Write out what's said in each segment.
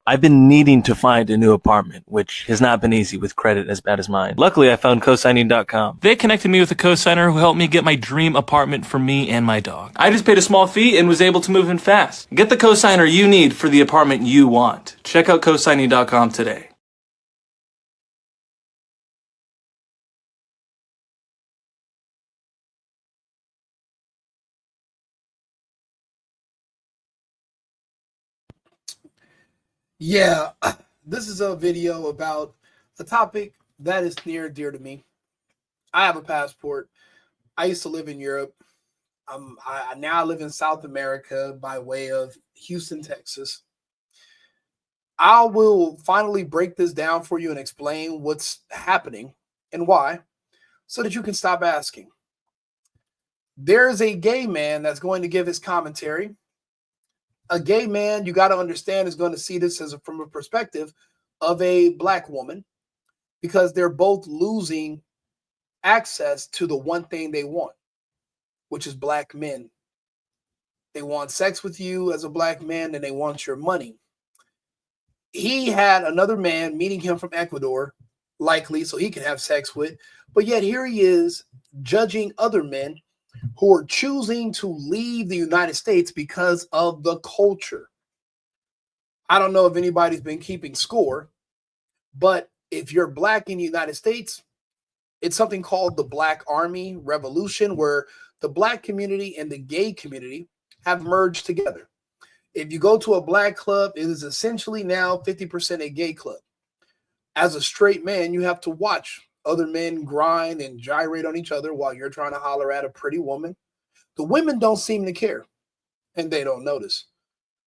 I've been needing to find a new apartment, which has not been easy with credit as bad as mine. Luckily, I found cosigning.com. They connected me with a cosigner who helped me get my dream apartment for me and my dog. I just paid a small fee and was able to move in fast. Get the cosigner you need for the apartment you want. Check out cosigning.com today. Yeah, this is a video about a topic that is near and dear to me. I have a passport. I used to live in Europe. I now live in South America by way of Houston, Texas. I will finally break this down for you and explain what's happening and why, so that you can stop asking. There's a gay man that's going to give his commentary. A gay man, you got to understand, is going to see this from a perspective of a black woman, because they're both losing access to the one thing they want, which is black men. They want sex with you as a black man, and they want your money. He had another man meeting him from Ecuador, likely so he can have sex with, but yet here he is judging other men who are choosing to leave the United States because of the culture. I don't know if anybody's been keeping score, but if you're black in the United States, it's something called the Black Army Revolution, where the black community and the gay community have merged together. If you go to a black club, it is essentially now 50% a gay club. As a straight man, you have to watch other men grind and gyrate on each other while you're trying to holler at a pretty woman. The women don't seem to care, and they don't notice.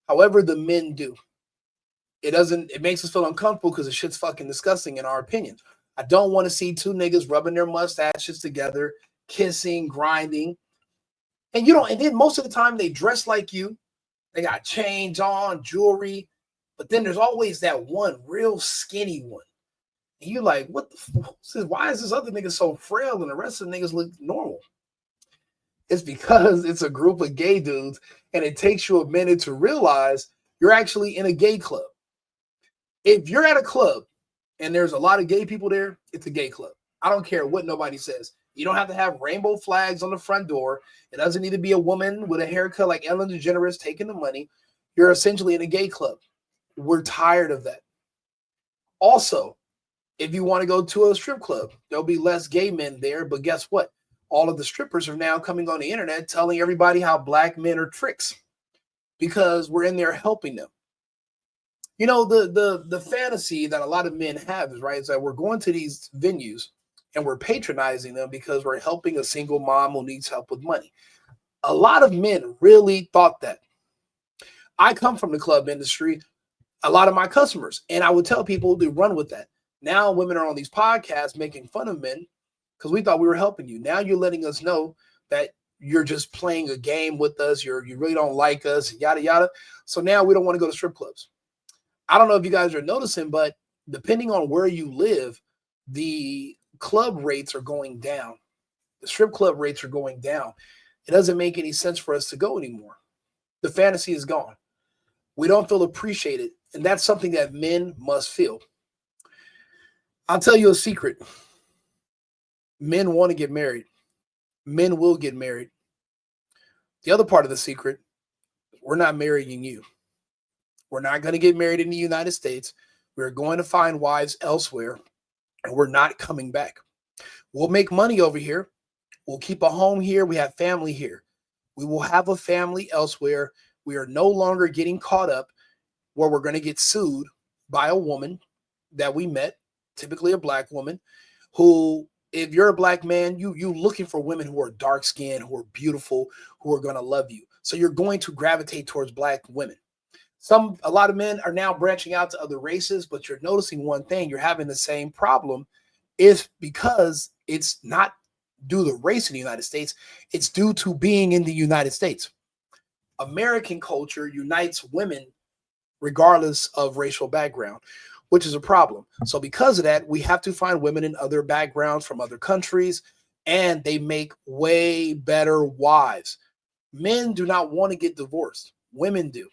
However, the men do. It makes us feel uncomfortable because the shit's fucking disgusting in our opinion. I don't want to see two niggas rubbing their mustaches together, kissing, grinding. And then most of the time they dress like you. They got chains on, jewelry. But then there's always that one real skinny one. And you're like, what the fuck? Why is this other nigga so frail and the rest of the niggas look normal? It's because it's a group of gay dudes, and it takes you a minute to realize you're actually in a gay club. If you're at a club and there's a lot of gay people there, it's a gay club. I don't care what nobody says. You don't have to have rainbow flags on the front door. It doesn't need to be a woman with a haircut like Ellen DeGeneres taking the money. You're essentially in a gay club. We're tired of that. Also, if you want to go to a strip club, there'll be less gay men there. But guess what? All of the strippers are now coming on the internet telling everybody how black men are tricks because we're in there helping them. You know, the fantasy that a lot of men have is that we're going to these venues and we're patronizing them because we're helping a single mom who needs help with money. A lot of men really thought that. I come from the club industry, a lot of my customers, and I would tell people to run with that. Now women are on these podcasts making fun of men because we thought we were helping you. Now you're letting us know that you're just playing a game with us. You really don't like us, yada, yada. So now we don't want to go to strip clubs. I don't know if you guys are noticing, but depending on where you live, the club rates are going down. The strip club rates are going down. It doesn't make any sense for us to go anymore. The fantasy is gone. We don't feel appreciated, and that's something that men must feel. I'll tell you a secret. Men want to get married. Men will get married. The other part of the secret, we're not marrying you. We're not going to get married in the United States. We're going to find wives elsewhere, and we're not coming back. We'll make money over here. We'll keep a home here. We have family here. We will have a family elsewhere. We are no longer getting caught up where we're going to get sued by a woman that we met, typically a black woman, who, if you're a black man, you looking for women who are dark skinned, who are beautiful, who are going to love you. So you're going to gravitate towards black women. A lot of men are now branching out to other races, but you're noticing one thing: you're having the same problem. It's because it's not due to race in the United States. It's due to being in the United States. American culture unites women regardless of racial background, which is a problem. So because of that, we have to find women in other backgrounds from other countries, and they make way better wives. Men do not want to get divorced. Women do.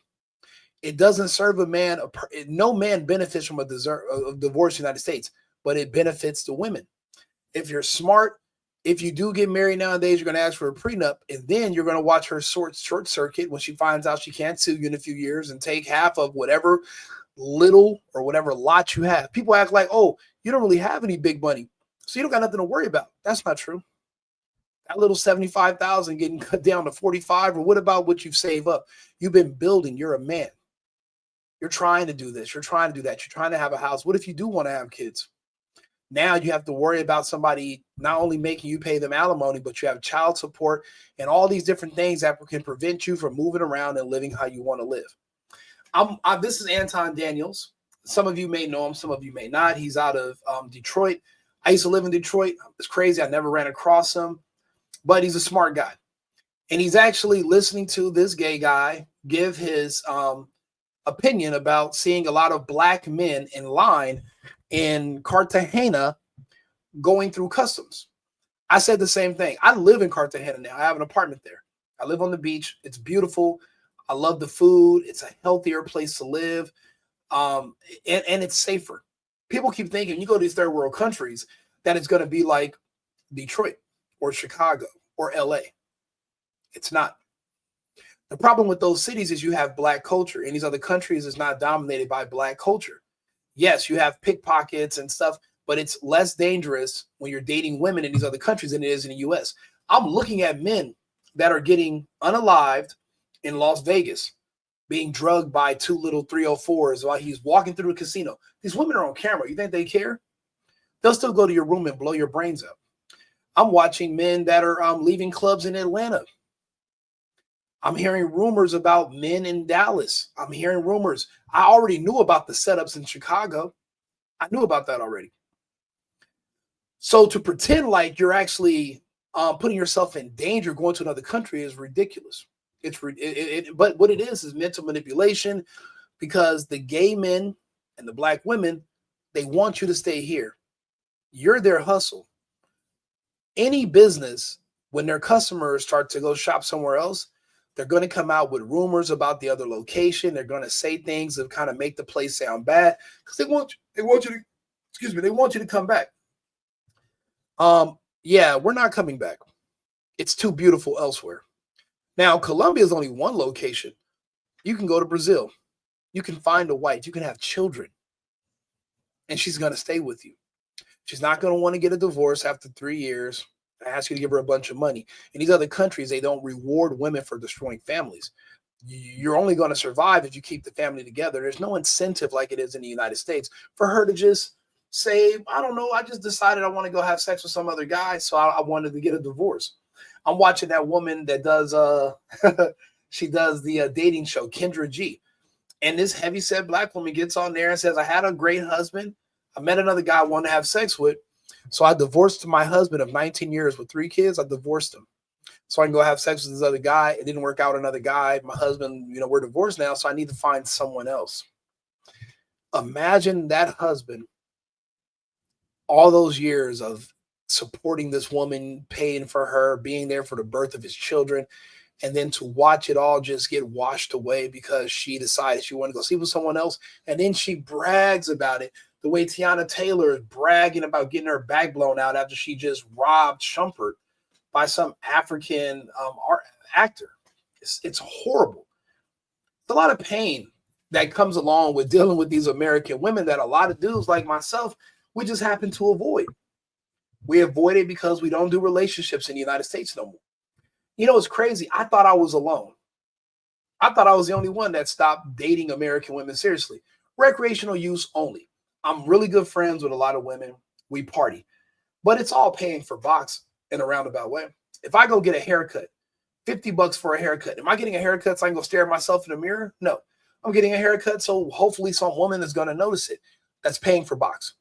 It doesn't serve a man. No man benefits from a divorce in the United States, but it benefits the women. If you're smart, if you do get married nowadays, you're going to ask for a prenup, and then you're going to watch her short circuit when she finds out she can't sue you in a few years and take half of whatever little or whatever lot you have. People act like, oh, you don't really have any big money, so you don't got nothing to worry about. That's not true. That little 75,000 getting cut down to 45, or what about what you've saved up? You've been building. You're a man. You're trying to do this. You're trying to do that. You're trying to have a house. What if you do want to have kids? Now you have to worry about somebody not only making you pay them alimony, but you have child support and all these different things that can prevent you from moving around and living how you want to live. This is Anton Daniels. Some of you may know him. Some of you may not. He's out of Detroit. I used to live in Detroit. It's crazy. I never ran across him, but he's a smart guy. And he's actually listening to this gay guy give his opinion about seeing a lot of black men in line in Cartagena going through customs. I said the same thing. I live in Cartagena now. I have an apartment there. I live on the beach. It's beautiful. I love the food. It's a healthier place to live. And it's safer. People keep thinking you go to these third world countries that it's going to be like Detroit or Chicago or LA. It's not. The problem with those cities is you have black culture. In these other countries, it's not dominated by black culture. Yes, you have pickpockets and stuff, but it's less dangerous when you're dating women in these other countries than it is in the US. I'm looking at men that are getting unalived in Las Vegas, being drugged by two little 304s while he's walking through the casino. These women are on camera. You think they care? They'll still go to your room and blow your brains out. I'm watching men that are leaving clubs in Atlanta. I'm hearing rumors about men in Dallas. I'm hearing rumors. I already knew about the setups in Chicago. I knew about that already. So to pretend like you're actually putting yourself in danger going to another country is ridiculous. But what it is mental manipulation, because the gay men and the black women, they want you to stay here. You're their hustle. Any business, when their customers start to go shop somewhere else, they're going to come out with rumors about the other location. They're going to say things that kind of make the place sound bad because they want you to come back. Yeah, we're not coming back. It's too beautiful elsewhere. Now, Colombia is only one location. You can go to Brazil. You can find a white. You can have children. And she's going to stay with you. She's not going to want to get a divorce after 3 years. I ask you to give her a bunch of money. In these other countries, they don't reward women for destroying families. You're only going to survive if you keep the family together. There's no incentive like it is in the United States for her to just say, I don't know, I just decided I want to go have sex with some other guy, so I wanted to get a divorce. I'm watching that woman that does, she does the dating show, Kendra G. And this heavyset black woman gets on there and says, I had a great husband. I met another guy I wanted to have sex with. So I divorced my husband of 19 years with 3 kids. I divorced him so I can go have sex with this other guy. It didn't work out. Another guy, my husband, we're divorced now. So I need to find someone else. Imagine that husband, all those years of supporting this woman, paying for her, being there for the birth of his children, and then to watch it all just get washed away because she decided she wanted to go see with someone else. And then she brags about it. The way Tiana Taylor is bragging about getting her back blown out after she just robbed Shumpert by some African actor. It's horrible. It's a lot of pain that comes along with dealing with these American women that a lot of dudes like myself, we just happen to avoid. We avoid it because we don't do relationships in the United States no more. It's crazy. I thought I was alone. I thought I was the only one that stopped dating American women seriously. Recreational use only. I'm really good friends with a lot of women. We party. But it's all paying for box in a roundabout way. If I go get a haircut, $50 for a haircut. Am I getting a haircut so I can go stare at myself in the mirror? No. I'm getting a haircut so hopefully some woman is going to notice it. That's paying for box.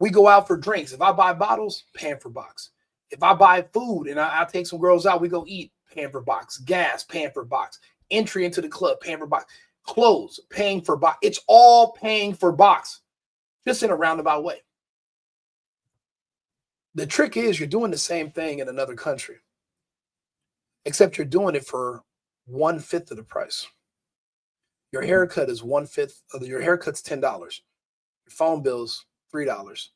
We go out for drinks. If I buy bottles, paying for box. If I buy food and I take some girls out, we go eat, paying for box. Gas, paying for box. Entry into the club, paying for box. Clothes, paying for box. It's all paying for box, just in a roundabout way. The trick is you're doing the same thing in another country, except you're doing it for 1/5 of the price. Your haircut is 1/5 of your haircut's $10. Your phone bill's $3.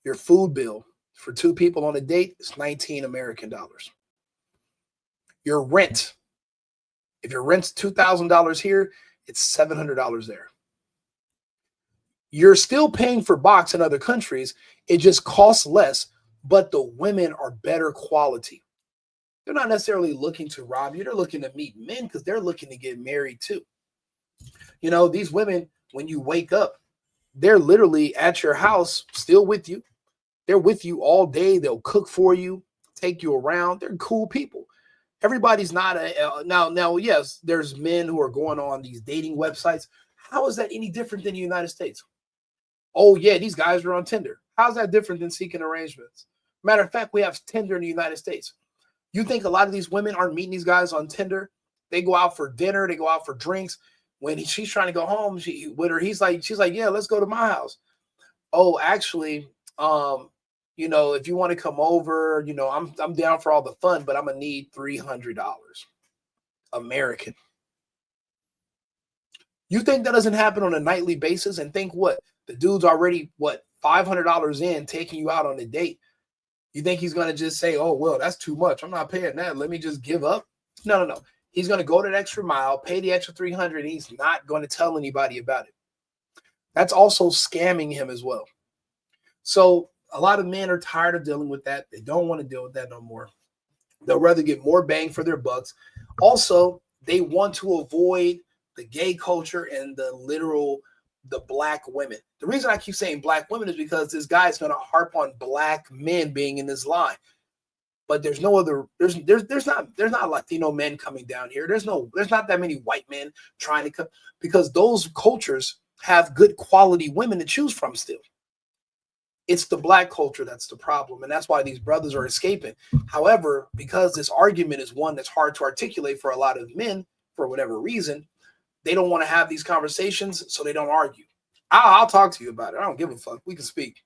Your food bill for two people on a date is 19 American dollars. Your rent, if your rent's $2,000 here, it's $700 there. You're still paying for box in other countries. It just costs less, but the women are better quality. They're not necessarily looking to rob you. They're looking to meet men because they're looking to get married too. You know, these women, when you wake up, they're literally at your house still with you. They're with you all day. They'll cook for you, take you around. They're cool people. Everybody's not now, yes, there's men who are going on these dating websites. How is that any different than the United States? Oh, yeah, these guys are on Tinder. How's that different than seeking arrangements? Matter of fact, we have Tinder in the United States. You think a lot of these women aren't meeting these guys on Tinder? They go out for dinner, they go out for drinks. When she's trying to go home, she's like, yeah, let's go to my house. Oh, actually, if you want to come over, I'm down for all the fun, but I'm gonna need $300 American. You think that doesn't happen on a nightly basis? And think what? The dude's already $500 in, taking you out on a date. You think he's gonna just say, oh, well, that's too much, I'm not paying that, let me just give up? No. He's gonna go that extra mile, pay the extra $300, and he's not going to tell anybody about it. That's also scamming him as well. So a lot of men are tired of dealing with that. They don't want to deal with that no more. They'll rather get more bang for their bucks. Also, they want to avoid the gay culture and the black women. The reason I keep saying black women is because this guy is going to harp on black men being in this line. But there's not Latino men coming down here. There's not that many white men trying to come, because those cultures have good quality women to choose from still. It's the black culture that's the problem, and that's why these brothers are escaping. However, because this argument is one that's hard to articulate for a lot of men, for whatever reason, they don't want to have these conversations, so they don't argue. I'll talk to you about it. I don't give a fuck. We can speak.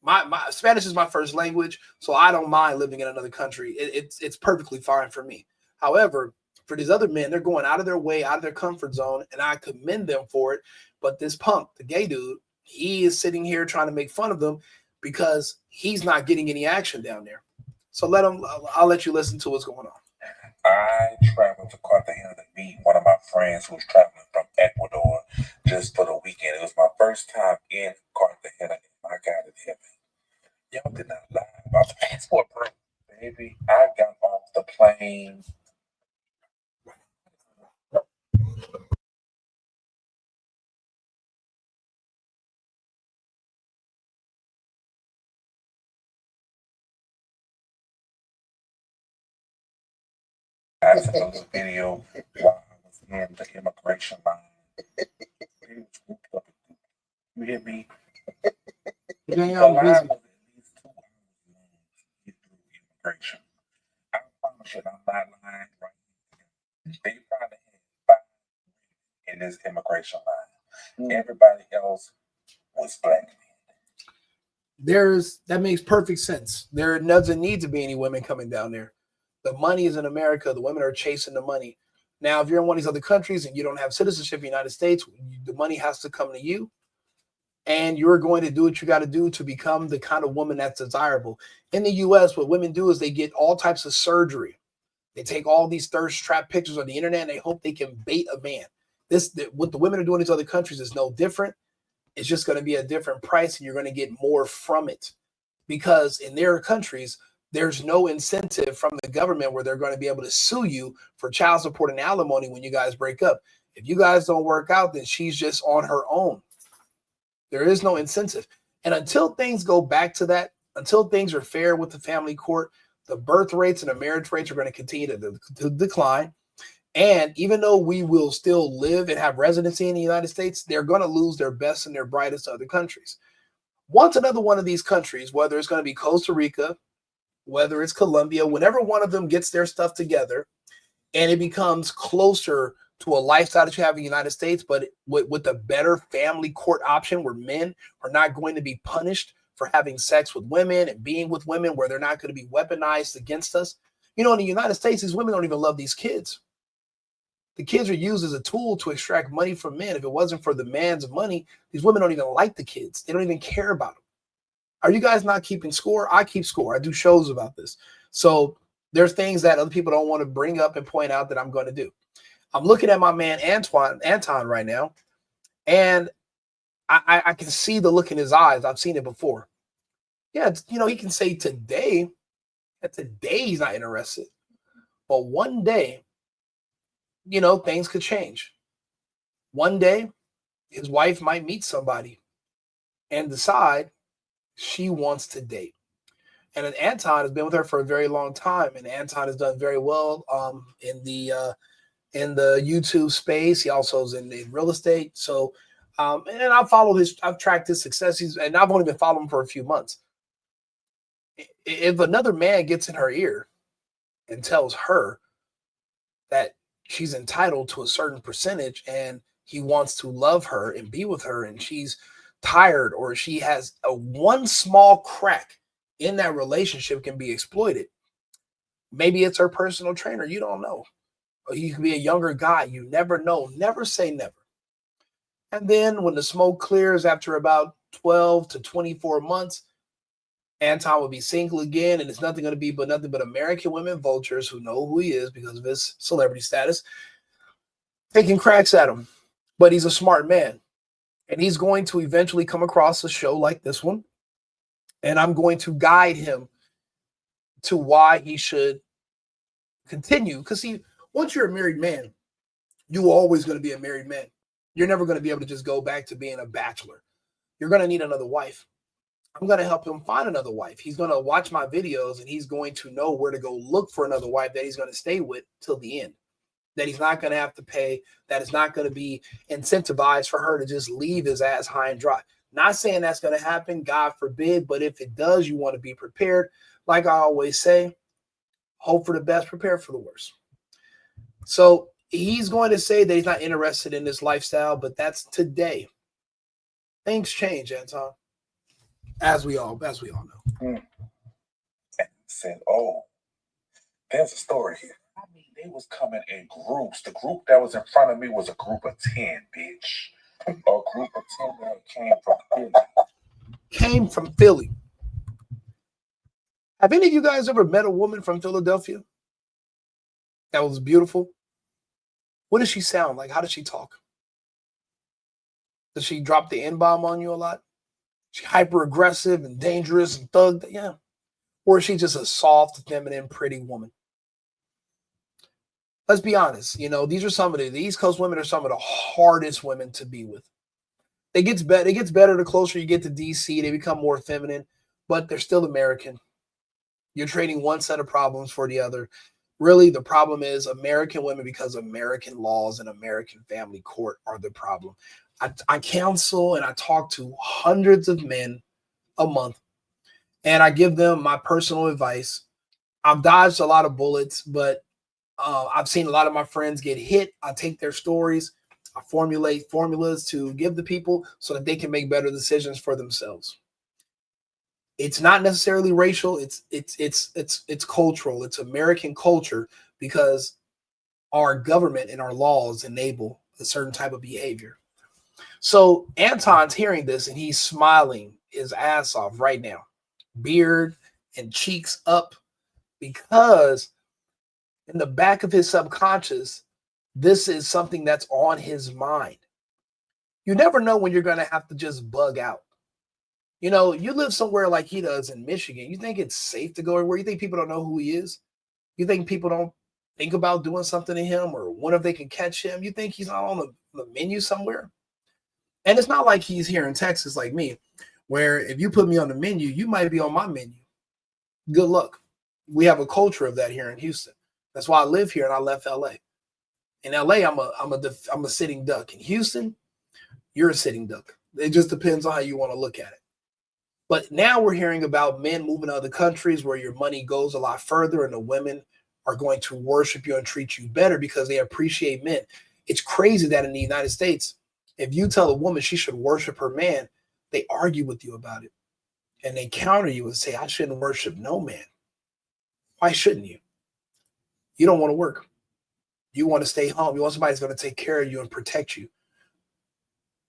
My Spanish is my first language, so I don't mind living in another country. It's perfectly fine for me. However, for these other men, they're going out of their way, out of their comfort zone, and I commend them for it. But this punk, the gay dude, he is sitting here trying to make fun of them because he's not getting any action down there. So I'll let you listen to what's going on. I traveled to Cartagena to meet one of my friends who was traveling from Ecuador just for the weekend. It was my first time in Cartagena, and my God in heaven, y'all did not lie about the passport, bro. Baby, I got off the plane. I sent a little video while I was in the immigration line. You hear me? The line was at least 2 hours long to get through immigration. I promise you, I'm not lying right now. They probably had 5 in this immigration line. Everybody else was black men. That makes perfect sense. There doesn't need to be any women coming down there. The money is in America. The women are chasing the money. Now, if you're in one of these other countries and you don't have citizenship in the United States, the money has to come to you. And you're going to do what you got to do to become the kind of woman that's desirable. In the U.S., what women do is they get all types of surgery. They take all these thirst trap pictures on the internet and they hope they can bait a man. What the women are doing in these other countries is no different. It's just going to be a different price and you're going to get more from it. Because in their countries, there's no incentive from the government where they're going to be able to sue you for child support and alimony when you guys break up. If you guys don't work out, then she's just on her own. There is no incentive. And until things go back to that, until things are fair with the family court, the birth rates and the marriage rates are going to continue to decline. And even though we will still live and have residency in the United States, they're going to lose their best and their brightest to other countries. Once another one of these countries, whether it's going to be Costa Rica, whether it's Colombia, whenever one of them gets their stuff together and it becomes closer to a lifestyle that you have in the United States, but with a better family court option where men are not going to be punished for having sex with women and being with women, where they're not going to be weaponized against us. In the United States, these women don't even love these kids. The kids are used as a tool to extract money from men. If it wasn't for the man's money, these women don't even like the kids. They don't even care about them. Are you guys not keeping score? I keep score. I do shows about this. So there's things that other people don't want to bring up and point out that I'm going to do. I'm looking at my man Anton right now, and I can see the look in his eyes. I've seen it before. Yeah, he can say today he's not interested. But one day, things could change. One day, his wife might meet somebody and decide she wants to date. And then Anton has been with her for a very long time, and Anton has done very well in the YouTube space. He also is in real estate. So, and I've tracked his success. And I've only been following him for a few months. If another man gets in her ear and tells her that she's entitled to a certain percentage and he wants to love her and be with her, and she's tired, or she has one small crack in that relationship can be exploited. Maybe it's her personal trainer. You don't know. Or he could be a younger guy. You never know. Never say never. And then when the smoke clears after about 12 to 24 months, Anton will be single again, and it's nothing going to be nothing but American women vultures who know who he is because of his celebrity status, taking cracks at him. But he's a smart man, and he's going to eventually come across a show like this one, and I'm going to guide him to why he should continue. Because see, once you're a married man, you're always going to be a married man. You're never going to be able to just go back to being a bachelor. You're going to need another wife. I'm going to help him find another wife. He's going to watch my videos, and he's going to know where to go look for another wife that he's going to stay with till the end, that he's not going to have to pay, that is not going to be incentivized for her to just leave his ass high and dry. Not saying that's going to happen, God forbid, but if it does, you want to be prepared. Like I always say, hope for the best, prepare for the worst. So he's going to say that he's not interested in this lifestyle, but that's today. Things change, Anton, as we all know. And said, "Oh, there's a story here. I mean, they was coming in groups. The group that was in front of me was a group of 10, bitch. A group of 10 that came from Philly. Came from Philly. Have any of you guys ever met a woman from Philadelphia that was beautiful? What does she sound like? How does she talk? Does she drop the N-bomb on you a lot? Is she hyper aggressive and dangerous and thugged? Yeah. Or is she just a soft, feminine, pretty woman? Let's be honest. These are some of the East Coast women are some of the hardest women to be with. It gets better the closer you get to DC. They become more feminine, but they're still American. You're trading one set of problems for the other. Really, the problem is American women, because American laws and American family court are the problem. I counsel and I talk to hundreds of men a month, and I give them my personal advice. I've dodged a lot of bullets, but I've seen a lot of my friends get hit. I take their stories. I formulate formulas to give the people so that they can make better decisions for themselves. It's not necessarily racial. It's cultural. It's American culture, because our government and our laws enable a certain type of behavior. So Anton's hearing this and he's smiling his ass off right now, beard and cheeks up, because in the back of his subconscious, this is something that's on his mind. You never know when you're going to have to just bug out. You live somewhere like he does in Michigan. You think it's safe to go everywhere? You think people don't know who he is? You think people don't think about doing something to him, or what if they can catch him? You think he's not on the menu somewhere? And it's not like he's here in Texas like me, where if you put me on the menu, you might be on my menu. Good luck. We have a culture of that here in Houston. That's why I live here and I left LA. In LA, I'm a sitting duck. In Houston, you're a sitting duck. It just depends on how you want to look at it. But now we're hearing about men moving to other countries where your money goes a lot further, and the women are going to worship you and treat you better because they appreciate men. It's crazy that in the United States, if you tell a woman she should worship her man, they argue with you about it. And they counter you and say, I shouldn't worship no man. Why shouldn't you? You don't want to work. You want to stay home. You want somebody that's going to take care of you and protect you.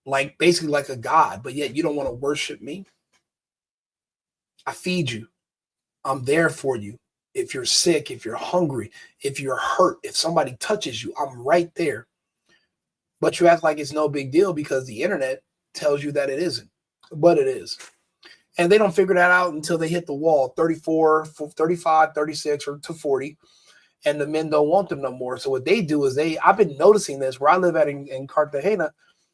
Like basically like a god, but yet you don't want to worship me. I feed you. I'm there for you. If you're sick, if you're hungry, if you're hurt, if somebody touches you, I'm right there. But you act like it's no big deal because the internet tells you that it isn't, but it is. And they don't figure that out until they hit the wall, 34, 35, 36, or to 40. And the men don't want them no more. So what they do is I've been noticing this where I live at in Cartagena.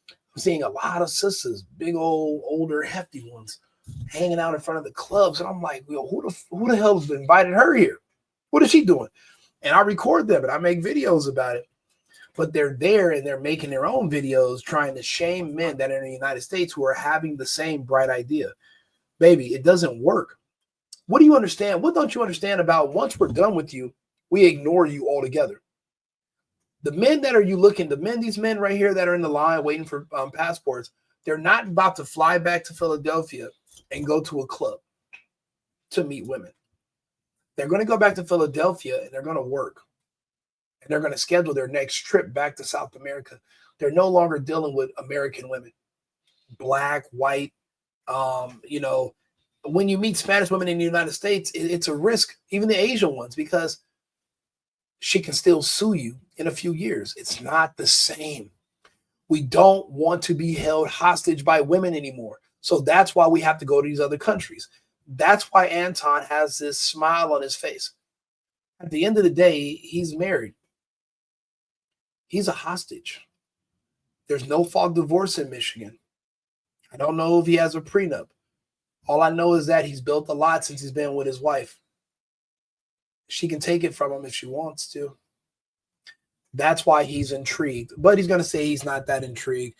I'm seeing a lot of sisters, big old, older, hefty ones, hanging out in front of the clubs. And I'm like, yo, who the hell has invited her here? What is she doing? And I record them and I make videos about it. But they're there and they're making their own videos trying to shame men that are in the United States who are having the same bright idea. Baby, it doesn't work. What do you understand? What don't you understand about once we're done with you, we ignore you altogether? The men that are you looking, these men right here that are in the line waiting for passports, they're not about to fly back to Philadelphia and go to a club to meet women. They're going to go back to Philadelphia and they're going to work. And they're going to schedule their next trip back to South America. They're no longer dealing with American women, black, white. When you meet Spanish women in the United States, it's a risk, even the Asian ones, because she can still sue you in a few years. It's not the same. We don't want to be held hostage by women anymore. So that's why we have to go to these other countries. That's why Anton has this smile on his face. At the end of the day, he's married. He's a hostage. There's no fault divorce in Michigan. I don't know if he has a prenup. All I know is that he's built a lot since he's been with his wife. She can take it from him if she wants to. That's why he's intrigued. But he's going to say he's not that intrigued.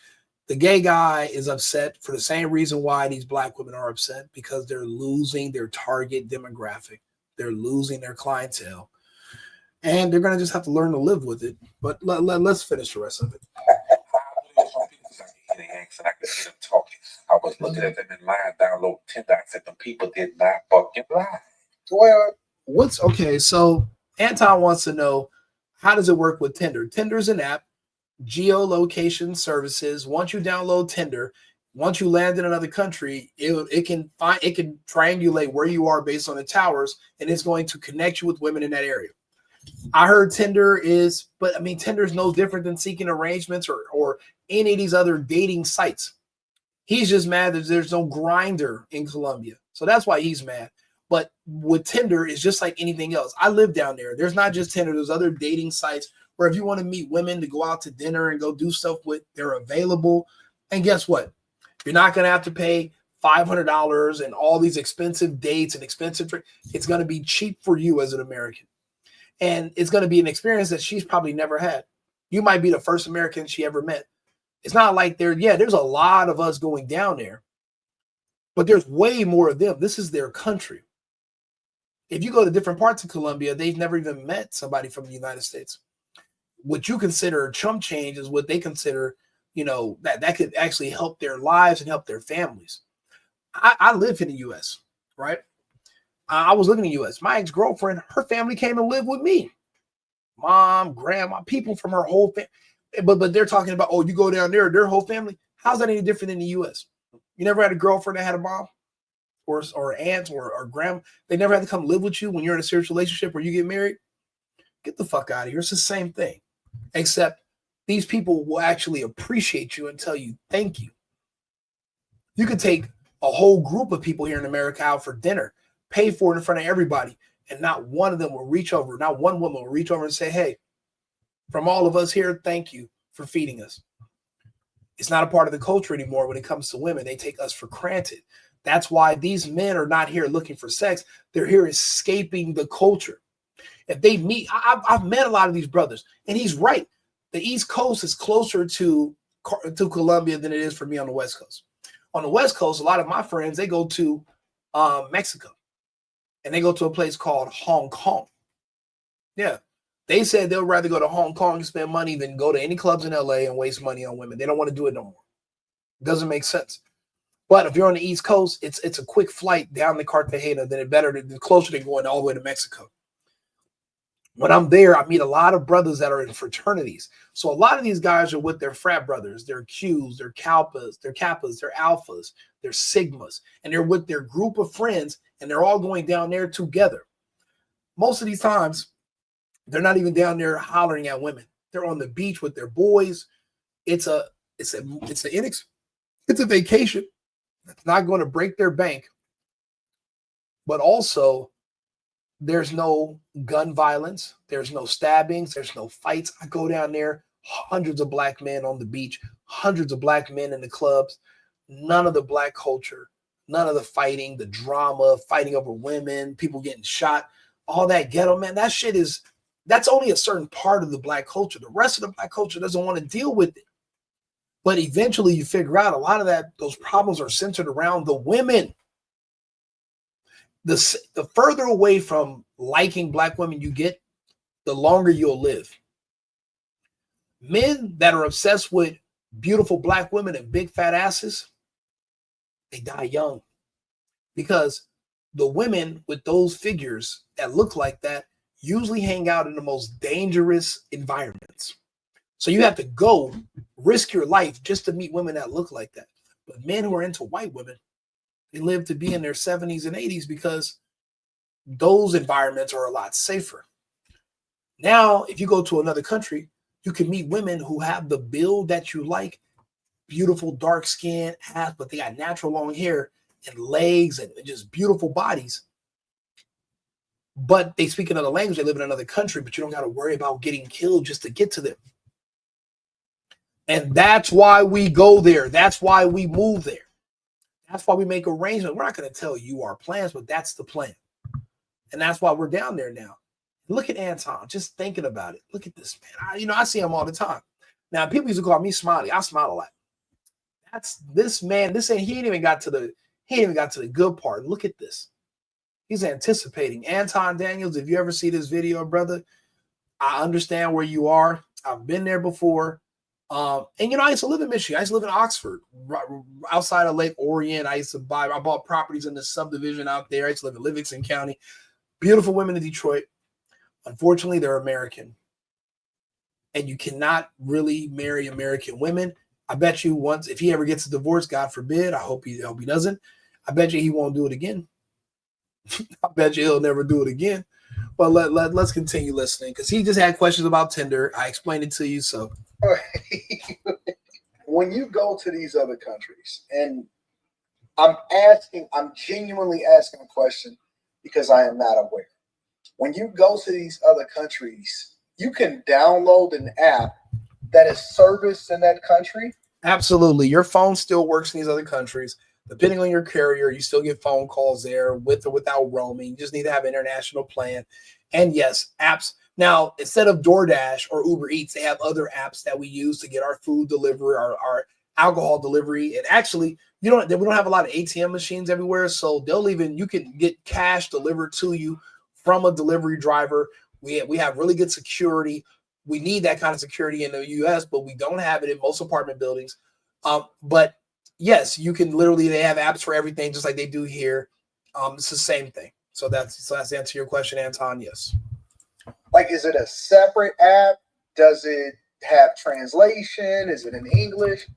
The gay guy is upset for the same reason why these black women are upset, because they're losing their target demographic. They're losing their clientele. And they're going to just have to learn to live with it. But let's finish the rest of it. I could see them talking. I was looking at them in line, download Tinder. I said, the people did not fucking lie. Well, so Anton wants to know, how does it work with Tinder? Tinder's an app, geolocation services. Once you download Tinder, once you land in another country, it can triangulate where you are based on the towers, and it's going to connect you with women in that area. I heard Tinder is no different than Seeking Arrangements or any of these other dating sites. He's just mad that there's no Grinder in Colombia. So that's why he's mad. But with Tinder, it's just like anything else. I live down there. There's not just Tinder. There's other dating sites where if you want to meet women to go out to dinner and go do stuff with, they're available. And guess what? You're not going to have to pay $500 and all these expensive dates and expensive drinks. It's going to be cheap for you as an American. And it's going to be an experience that she's probably never had. You might be the first American she ever met. It's not like there's a lot of us going down there, but there's way more of them. This is their country. If you go to different parts of Colombia, they've never even met somebody from the United States. What you consider chump change is what they consider, that could actually help their lives and help their families. I live in the U.S., right? I was living in the U.S. My ex-girlfriend, her family came and lived with me. Mom, grandma, people from her whole family. But they're talking about, you go down there, their whole family. How's that any different than the U.S.? You never had a girlfriend that had a mom or aunt or grandma? They never had to come live with you when you're in a serious relationship or you get married? Get the fuck out of here. It's the same thing. Except these people will actually appreciate you and tell you thank you. You could take a whole group of people here in America out for dinner, pay for it in front of everybody, and not one of them will reach over, not one woman will reach over and say, hey, from all of us here, thank you for feeding us. It's not a part of the culture anymore when it comes to women. They take us for granted. That's why these men are not here looking for sex. They're here escaping the culture. If they meet, I've met a lot of these brothers, and he's right. The East Coast is closer to Colombia than it is for me on the West Coast. On the West Coast, a lot of my friends, they go to Mexico, and they go to a place called Hong Kong. Yeah. They said they'll rather go to Hong Kong and spend money than go to any clubs in LA and waste money on women. They don't want to do it no more. Doesn't make sense. But if you're on the East Coast, it's a quick flight down to Cartagena. Then the closer than going all the way to Mexico. When I'm there, I meet a lot of brothers that are in fraternities. So a lot of these guys are with their frat brothers, their Qs, their Kappas, their Alphas, their Sigmas, and they're with their group of friends, and they're all going down there together. Most of these times, they're not even down there hollering at women. They're on the beach with their boys. It's a vacation. It's not going to break their bank, but also there's no gun violence. There's no stabbings. There's no fights. I go down there, hundreds of black men on the beach, hundreds of black men in the clubs, none of the black culture, none of the fighting, the drama, fighting over women, people getting shot, all that ghetto, man. That's only a certain part of the black culture. The rest of the black culture doesn't want to deal with it. But eventually you figure out a lot of those problems are centered around the women. The further away from liking black women you get, the longer you'll live. Men that are obsessed with beautiful black women and big fat asses, they die young. Because the women with those figures that look like that usually hang out in the most dangerous environments. So you have to go risk your life just to meet women that look like that. But men who are into white women, they live to be in their 70s and 80s because those environments are a lot safer. Now, if you go to another country, you can meet women who have the build that you like, beautiful dark skin, ass, but they got natural long hair and legs and just beautiful bodies. But they speak another language, they live in another country, but you don't got to worry about getting killed just to get to them. And that's why we go there. That's why we move there. That's why we make arrangements. We're not going to tell you our plans, but that's the plan. And that's why we're down there now. Look at Anton, just thinking about it. Look at this man. I see him all the time. Now, people used to call me Smiley. I smile a lot. That's this man. He ain't even got to the good part. Look at this. He's anticipating. Anton Daniels, if you ever see this video, brother, I understand where you are. I've been there before. And I used to live in Michigan. I used to live in Oxford, outside of Lake Orion. I bought properties in the subdivision out there. I used to live in Livingston County. Beautiful women in Detroit. Unfortunately, they're American. And you cannot really marry American women. I bet you once, if he ever gets a divorce, God forbid, I hope he doesn't. I bet you he won't do it again. I bet you he'll never do it again. But let's continue listening because he just had questions about Tinder. I explained it to you, so. When you go to these other countries, and I'm genuinely asking a question because I am not aware. When you go to these other countries, you can download an app that is serviced in that country. Absolutely. Your phone still works in these other countries. Depending on your carrier, you still get phone calls there with or without roaming. You just need to have an international plan. And yes, apps. Now, instead of DoorDash or Uber Eats, they have other apps that we use to get our food delivery, our alcohol delivery. And actually, we don't have a lot of ATM machines everywhere. So you can get cash delivered to you from a delivery driver. We have really good security. We need that kind of security in the US, but we don't have it in most apartment buildings. But yes, you can they have apps for everything, just like they do here. It's the same thing. So that's the answer to your question, Anton. Yes. Like, is it a separate app? Does it have translation? Is it in English?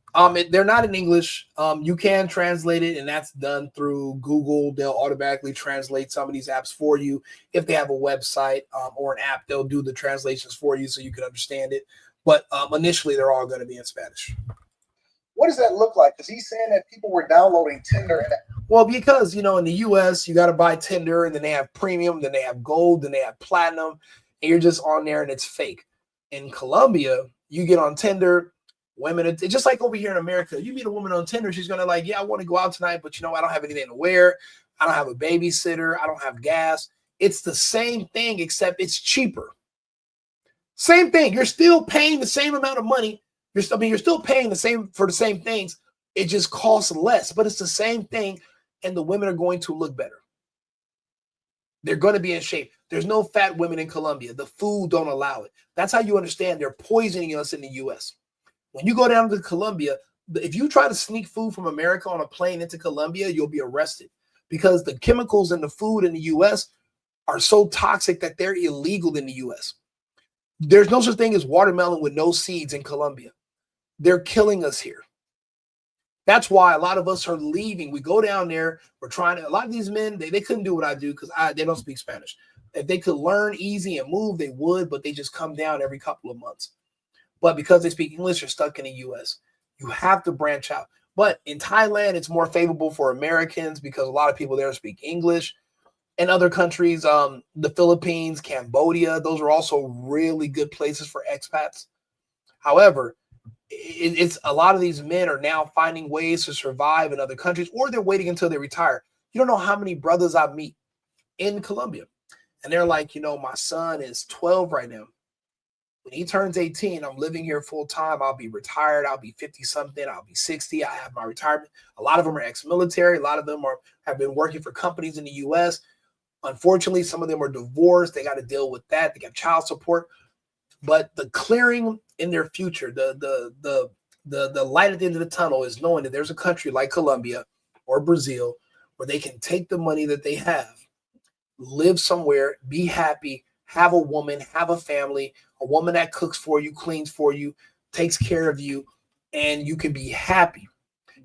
They're not in English. You can translate it, and that's done through Google. They'll automatically translate some of these apps for you. If they have a website or an app, they'll do the translations for you so you can understand it. But initially, they're all going to be in Spanish. What does that look like? Because he's saying that people were downloading Tinder. Well, because, in the U.S., you got to buy Tinder, and then they have premium, then they have gold, then they have platinum, and you're just on there, and it's fake. In Colombia, you get on Tinder, women, it's just like over here in America. You meet a woman on Tinder, she's going to I want to go out tonight, but I don't have anything to wear. I don't have a babysitter. I don't have gas. It's the same thing, except it's cheaper. Same thing. You're still paying the same amount of money. You're still paying the same for the same things. It just costs less, but it's the same thing, and the women are going to look better. They're going to be in shape. There's no fat women in Colombia. The food don't allow it. That's how you understand they're poisoning us in the U.S. When you go down to Colombia, if you try to sneak food from America on a plane into Colombia, you'll be arrested because the chemicals in the food in the U.S., are so toxic that they're illegal in the US. There's no such thing as watermelon with no seeds in Colombia. They're killing us here. That's why a lot of us are leaving. We go down there. We're trying to, a lot of these men, they couldn't do what I do because they don't speak Spanish. If they could learn easy and move, they would, but they just come down every couple of months. But because they speak English, they're stuck in the US. You have to branch out. But in Thailand, it's more favorable for Americans because a lot of people there speak English. In other countries, the Philippines, Cambodia, those are also really good places for expats. However, it's a lot of these men are now finding ways to survive in other countries, or they're waiting until they retire. You don't know how many brothers I meet in Colombia. And they're like, my son is 12 right now. When he turns 18, I'm living here full time. I'll be retired. I'll be 50 something. I'll be 60. I have my retirement. A lot of them are ex-military. A lot of them have been working for companies in the US. Unfortunately, some of them are divorced. They got to deal with that. They got child support. But the clearing in their future, the light at the end of the tunnel is knowing that there's a country like Colombia or Brazil where they can take the money that they have, live somewhere, be happy, have a woman, have a family, a woman that cooks for you, cleans for you, takes care of you, and you can be happy.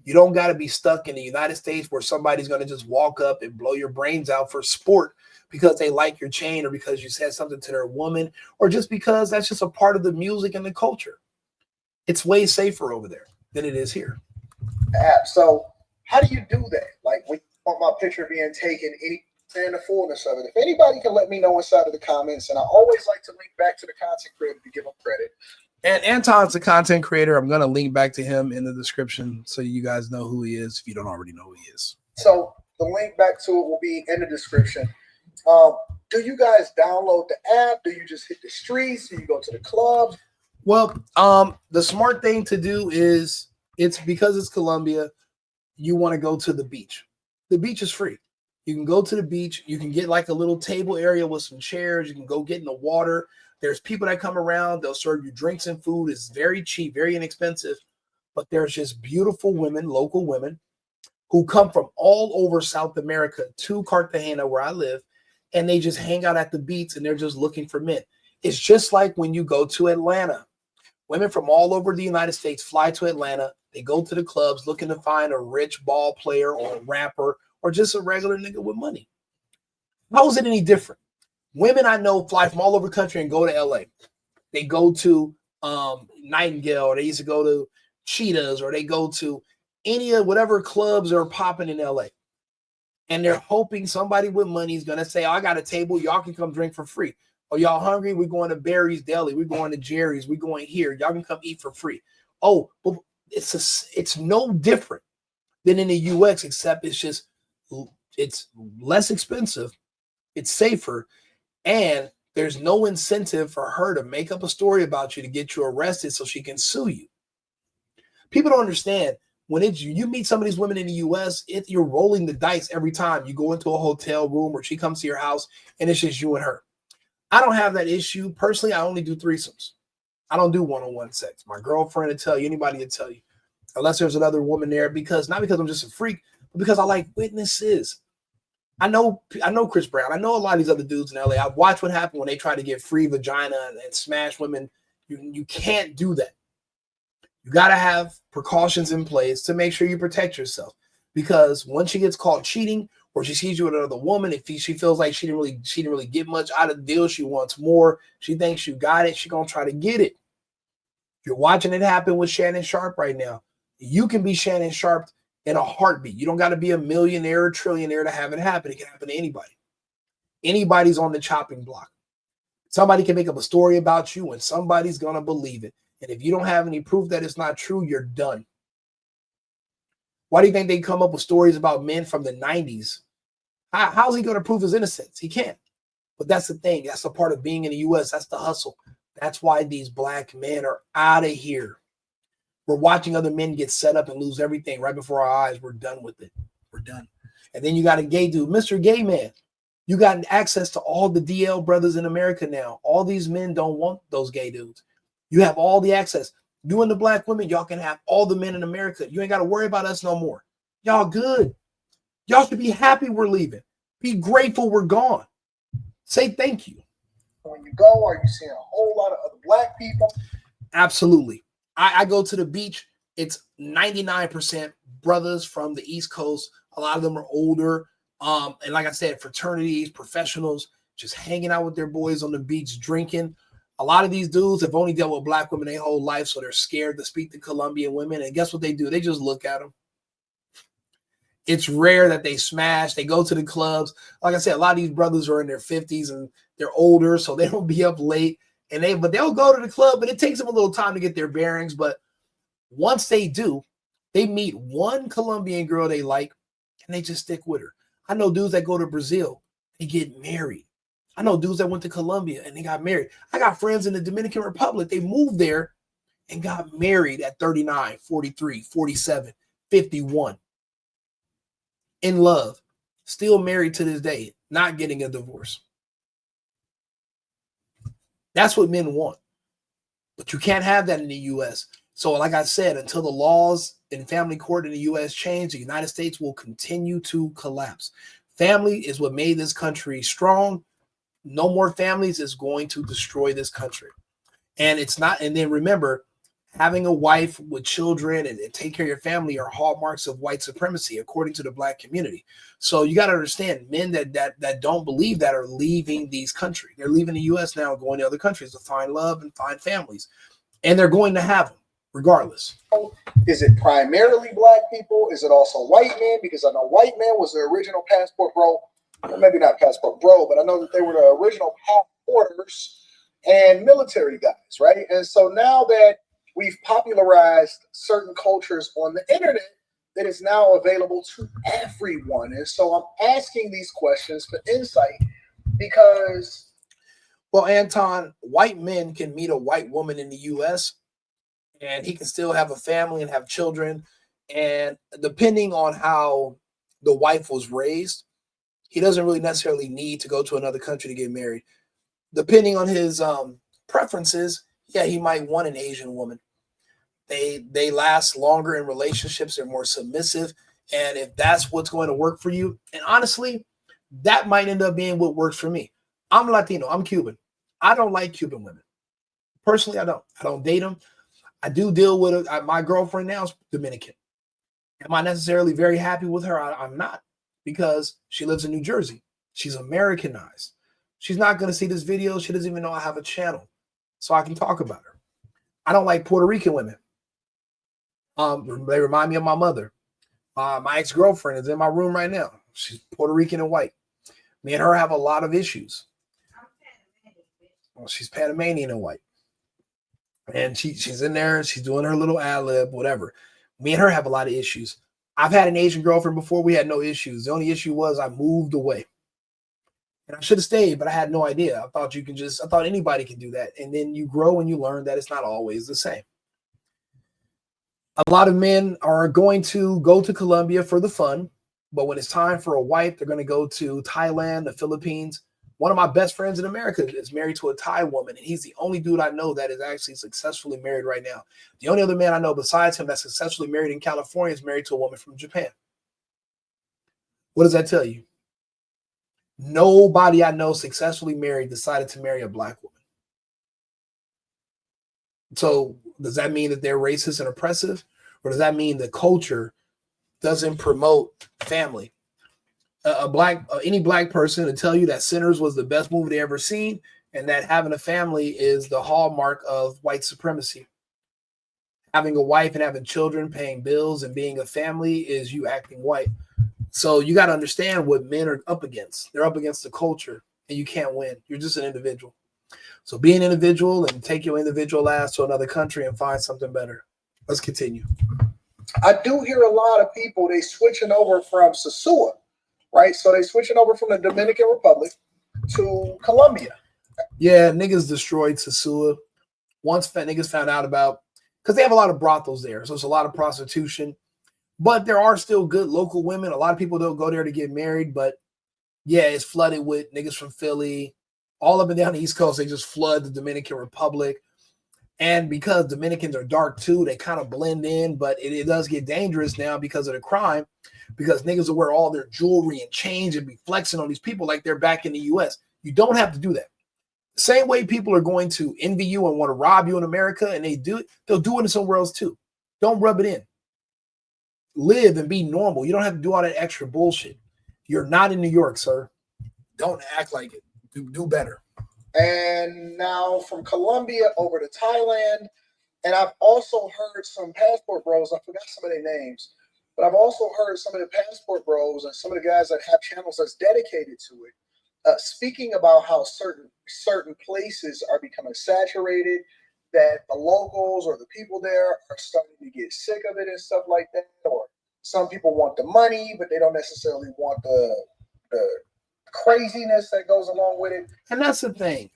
You don't got to be stuck in the United States where somebody's going to just walk up and blow your brains out for sport because they like your chain or because you said something to their woman or just because that's just a part of the music and the culture. It's way safer over there than it is here. So how do you do that? Like, we want my picture being taken, and the fullness of it. If anybody can let me know inside of the comments, and I always like to link back to the content creator to give them credit. And Anton's a content creator. I'm going to link back to him in the description so you guys know who he is if you don't already know who he is. So the link back to it will be in the description. Do you guys download the app? Do you just hit the streets? Do you go to the clubs? Well, the smart thing to do is it's because it's Colombia, you want to go to the beach. The beach is free. You can go to the beach. You can get like a little table area with some chairs. You can go get in the water. There's people that come around. They'll serve you drinks and food. It's very cheap, very inexpensive. But there's just beautiful women, local women, who come from all over South America to Cartagena, where I live, and they just hang out at the beach and they're just looking for men. It's just like when you go to Atlanta. Women from all over the United States fly to Atlanta. They go to the clubs looking to find a rich ball player or a rapper or just a regular nigga with money. How is it any different? Women I know fly from all over the country and go to LA. They go to Nightingale, or they used to go to Cheetahs, or they go to any of whatever clubs are popping in LA. And they're hoping somebody with money is going to say, oh, I got a table. Y'all can come drink for free. Oh, y'all hungry? We're going to Barry's Deli. We're going to Jerry's. We're going here. Y'all can come eat for free. Oh, but it's no different than in the US, except it's less expensive. It's safer. And there's no incentive for her to make up a story about you to get you arrested so she can sue you. People don't understand. When you meet some of these women in the US, you're rolling the dice every time. You go into a hotel room or she comes to your house and it's just you and her. I don't have that issue. Personally, I only do threesomes. I don't do one-on-one sex. My girlfriend will tell you, anybody will tell you, unless there's another woman there, not because I'm just a freak, but because I like witnesses. I know Chris Brown. I know a lot of these other dudes in LA. I've watched what happened when they try to get free vagina and smash women. You can't do that. You got to have precautions in place to make sure you protect yourself. Because once she gets caught cheating, or she sees you with another woman, if she feels like she didn't really get much out of the deal, she wants more. She thinks you got it. She's gonna try to get it. You're watching it happen with Shannon Sharp right now. You can be Shannon Sharp in a heartbeat. You don't got to be a millionaire or trillionaire to have it happen. It can happen to anybody. Anybody's on the chopping block. Somebody can make up a story about you and somebody's going to believe it. And if you don't have any proof that it's not true, you're done. Why do you think they come up with stories about men from the 90s? How's he going to prove his innocence? He can't. But that's the thing. That's a part of being in the U.S. That's the hustle. That's why these black men are out of here. We're watching other men get set up and lose everything right before our eyes. We're done with it. We're done. And then you got a gay dude, Mr. Gay Man. You got access to all the DL brothers in America now. All these men don't want those gay dudes. You have all the access. You and the black women, y'all can have all the men in America. You ain't got to worry about us no more. Y'all good. Y'all should be happy we're leaving. Be grateful we're gone. Say thank you. When you go, are you seeing a whole lot of other black people? Absolutely. I go to the beach. It's 99% brothers from the East Coast. A lot of them are older. And like I said, fraternities, professionals, just hanging out with their boys on the beach, drinking. A lot of these dudes have only dealt with black women their whole life, so they're scared to speak to Colombian women. And guess what they do? They just look at them. It's rare that they smash. They go to the clubs. Like I said, a lot of these brothers are in their 50s and they're older, so they don't be up late. But they'll go to the club, but it takes them a little time to get their bearings. But once they do, they meet one Colombian girl they like, and they just stick with her. I know dudes that go to Brazil, they get married. I know dudes that went to Colombia and they got married. I got friends in the Dominican Republic. They moved there and got married at 39, 43, 47, 51. In love, still married to this day, not getting a divorce. That's what men want. But you can't have that in the U.S. So like I said, until the laws in family court in the U.S. change, the United States will continue to collapse. Family is what made this country strong. No more families is going to destroy this country. And it's not, and then remember, having a wife with children and take care of your family are hallmarks of white supremacy, according to the black community. So you got to understand, men that don't believe that are leaving these countries. They're leaving the U.S. now and going to other countries to find love and find families. And they're going to have them regardless. Is it primarily black people? Is it also white men? Because I know white men was the original passport bro. Well, maybe not passport bro, but I know that they were the original passporters and military guys, right? And so now that we've popularized certain cultures on the internet, that is now available to everyone. And so I'm asking these questions for insight because, well, Anton, white men can meet a white woman in the U.S. and he can still have a family and have children. And depending on how the wife was raised, he doesn't really necessarily need to go to another country to get married. Depending on his preferences, yeah, he might want an Asian woman. They last longer in relationships. They're more submissive. And if that's what's going to work for you, and honestly, that might end up being what works for me. I'm Latino. I'm Cuban. I don't like Cuban women. Personally, I don't date them. I do deal with my girlfriend now is Dominican. Am I necessarily very happy with her? I'm not, because she lives in New Jersey. She's Americanized. She's not going to see this video. She doesn't even know I have a channel, so I can talk about her. I don't like Puerto Rican women. They remind me of my mother. My ex-girlfriend is in my room right now. She's Puerto Rican and white. Me and her have a lot of issues. Well, she's Panamanian and white. And she's in there. She's doing her little ad-lib, whatever. Me and her have a lot of issues. I've had an Asian girlfriend before. We had no issues. The only issue was I moved away. And I should have stayed, but I had no idea. I thought anybody can do that. And then you grow and you learn that it's not always the same. A lot of men are going to go to Colombia for the fun, but when it's time for a wife, they're going to go to Thailand, the Philippines. One of my best friends in America is married to a Thai woman, and he's the only dude I know that is actually successfully married right now. The only other man I know besides him that's successfully married in California is married to a woman from Japan. What does that tell you? Nobody I know successfully married decided to marry a black woman. So does that mean that they're racist and oppressive? Or does that mean the culture doesn't promote family? Any black person to tell you that Sinners was the best movie they ever seen and that having a family is the hallmark of white supremacy. Having a wife and having children, paying bills, and being a family is you acting white. So you got to understand what men are up against. They're up against the culture, and you can't win. You're just an individual. So be an individual and take your individual ass to another country and find something better. Let's continue. I do hear a lot of people, they switching over from Sosua, right? So they switching over from the Dominican Republic to Colombia. Yeah, niggas destroyed Sosua. Once niggas found out about, because they have a lot of brothels there, so it's a lot of prostitution. But there are still good local women. A lot of people don't go there to get married, but yeah, it's flooded with niggas from Philly. All up and down the East Coast, they just flood the Dominican Republic. And because Dominicans are dark too, they kind of blend in, but it does get dangerous now because of the crime, because niggas will wear all their jewelry and change and be flexing on these people like they're back in the U.S. You don't have to do that. The same way people are going to envy you and want to rob you in America, and they do it, they'll do it somewhere else too. Don't rub it in. Live and be normal. You don't have to do all that extra bullshit. You're not in New York, sir. Don't act like it. Do better. And now from Colombia over to Thailand. And I've also heard some passport bros, I forgot some of their names, but I've also heard some of the passport bros and some of the guys that have channels that's dedicated to it, speaking about how certain places are becoming saturated, that the locals or the people there are starting to get sick of it and stuff like that, or some people want the money, but they don't necessarily want the craziness that goes along with it. And that's the thing.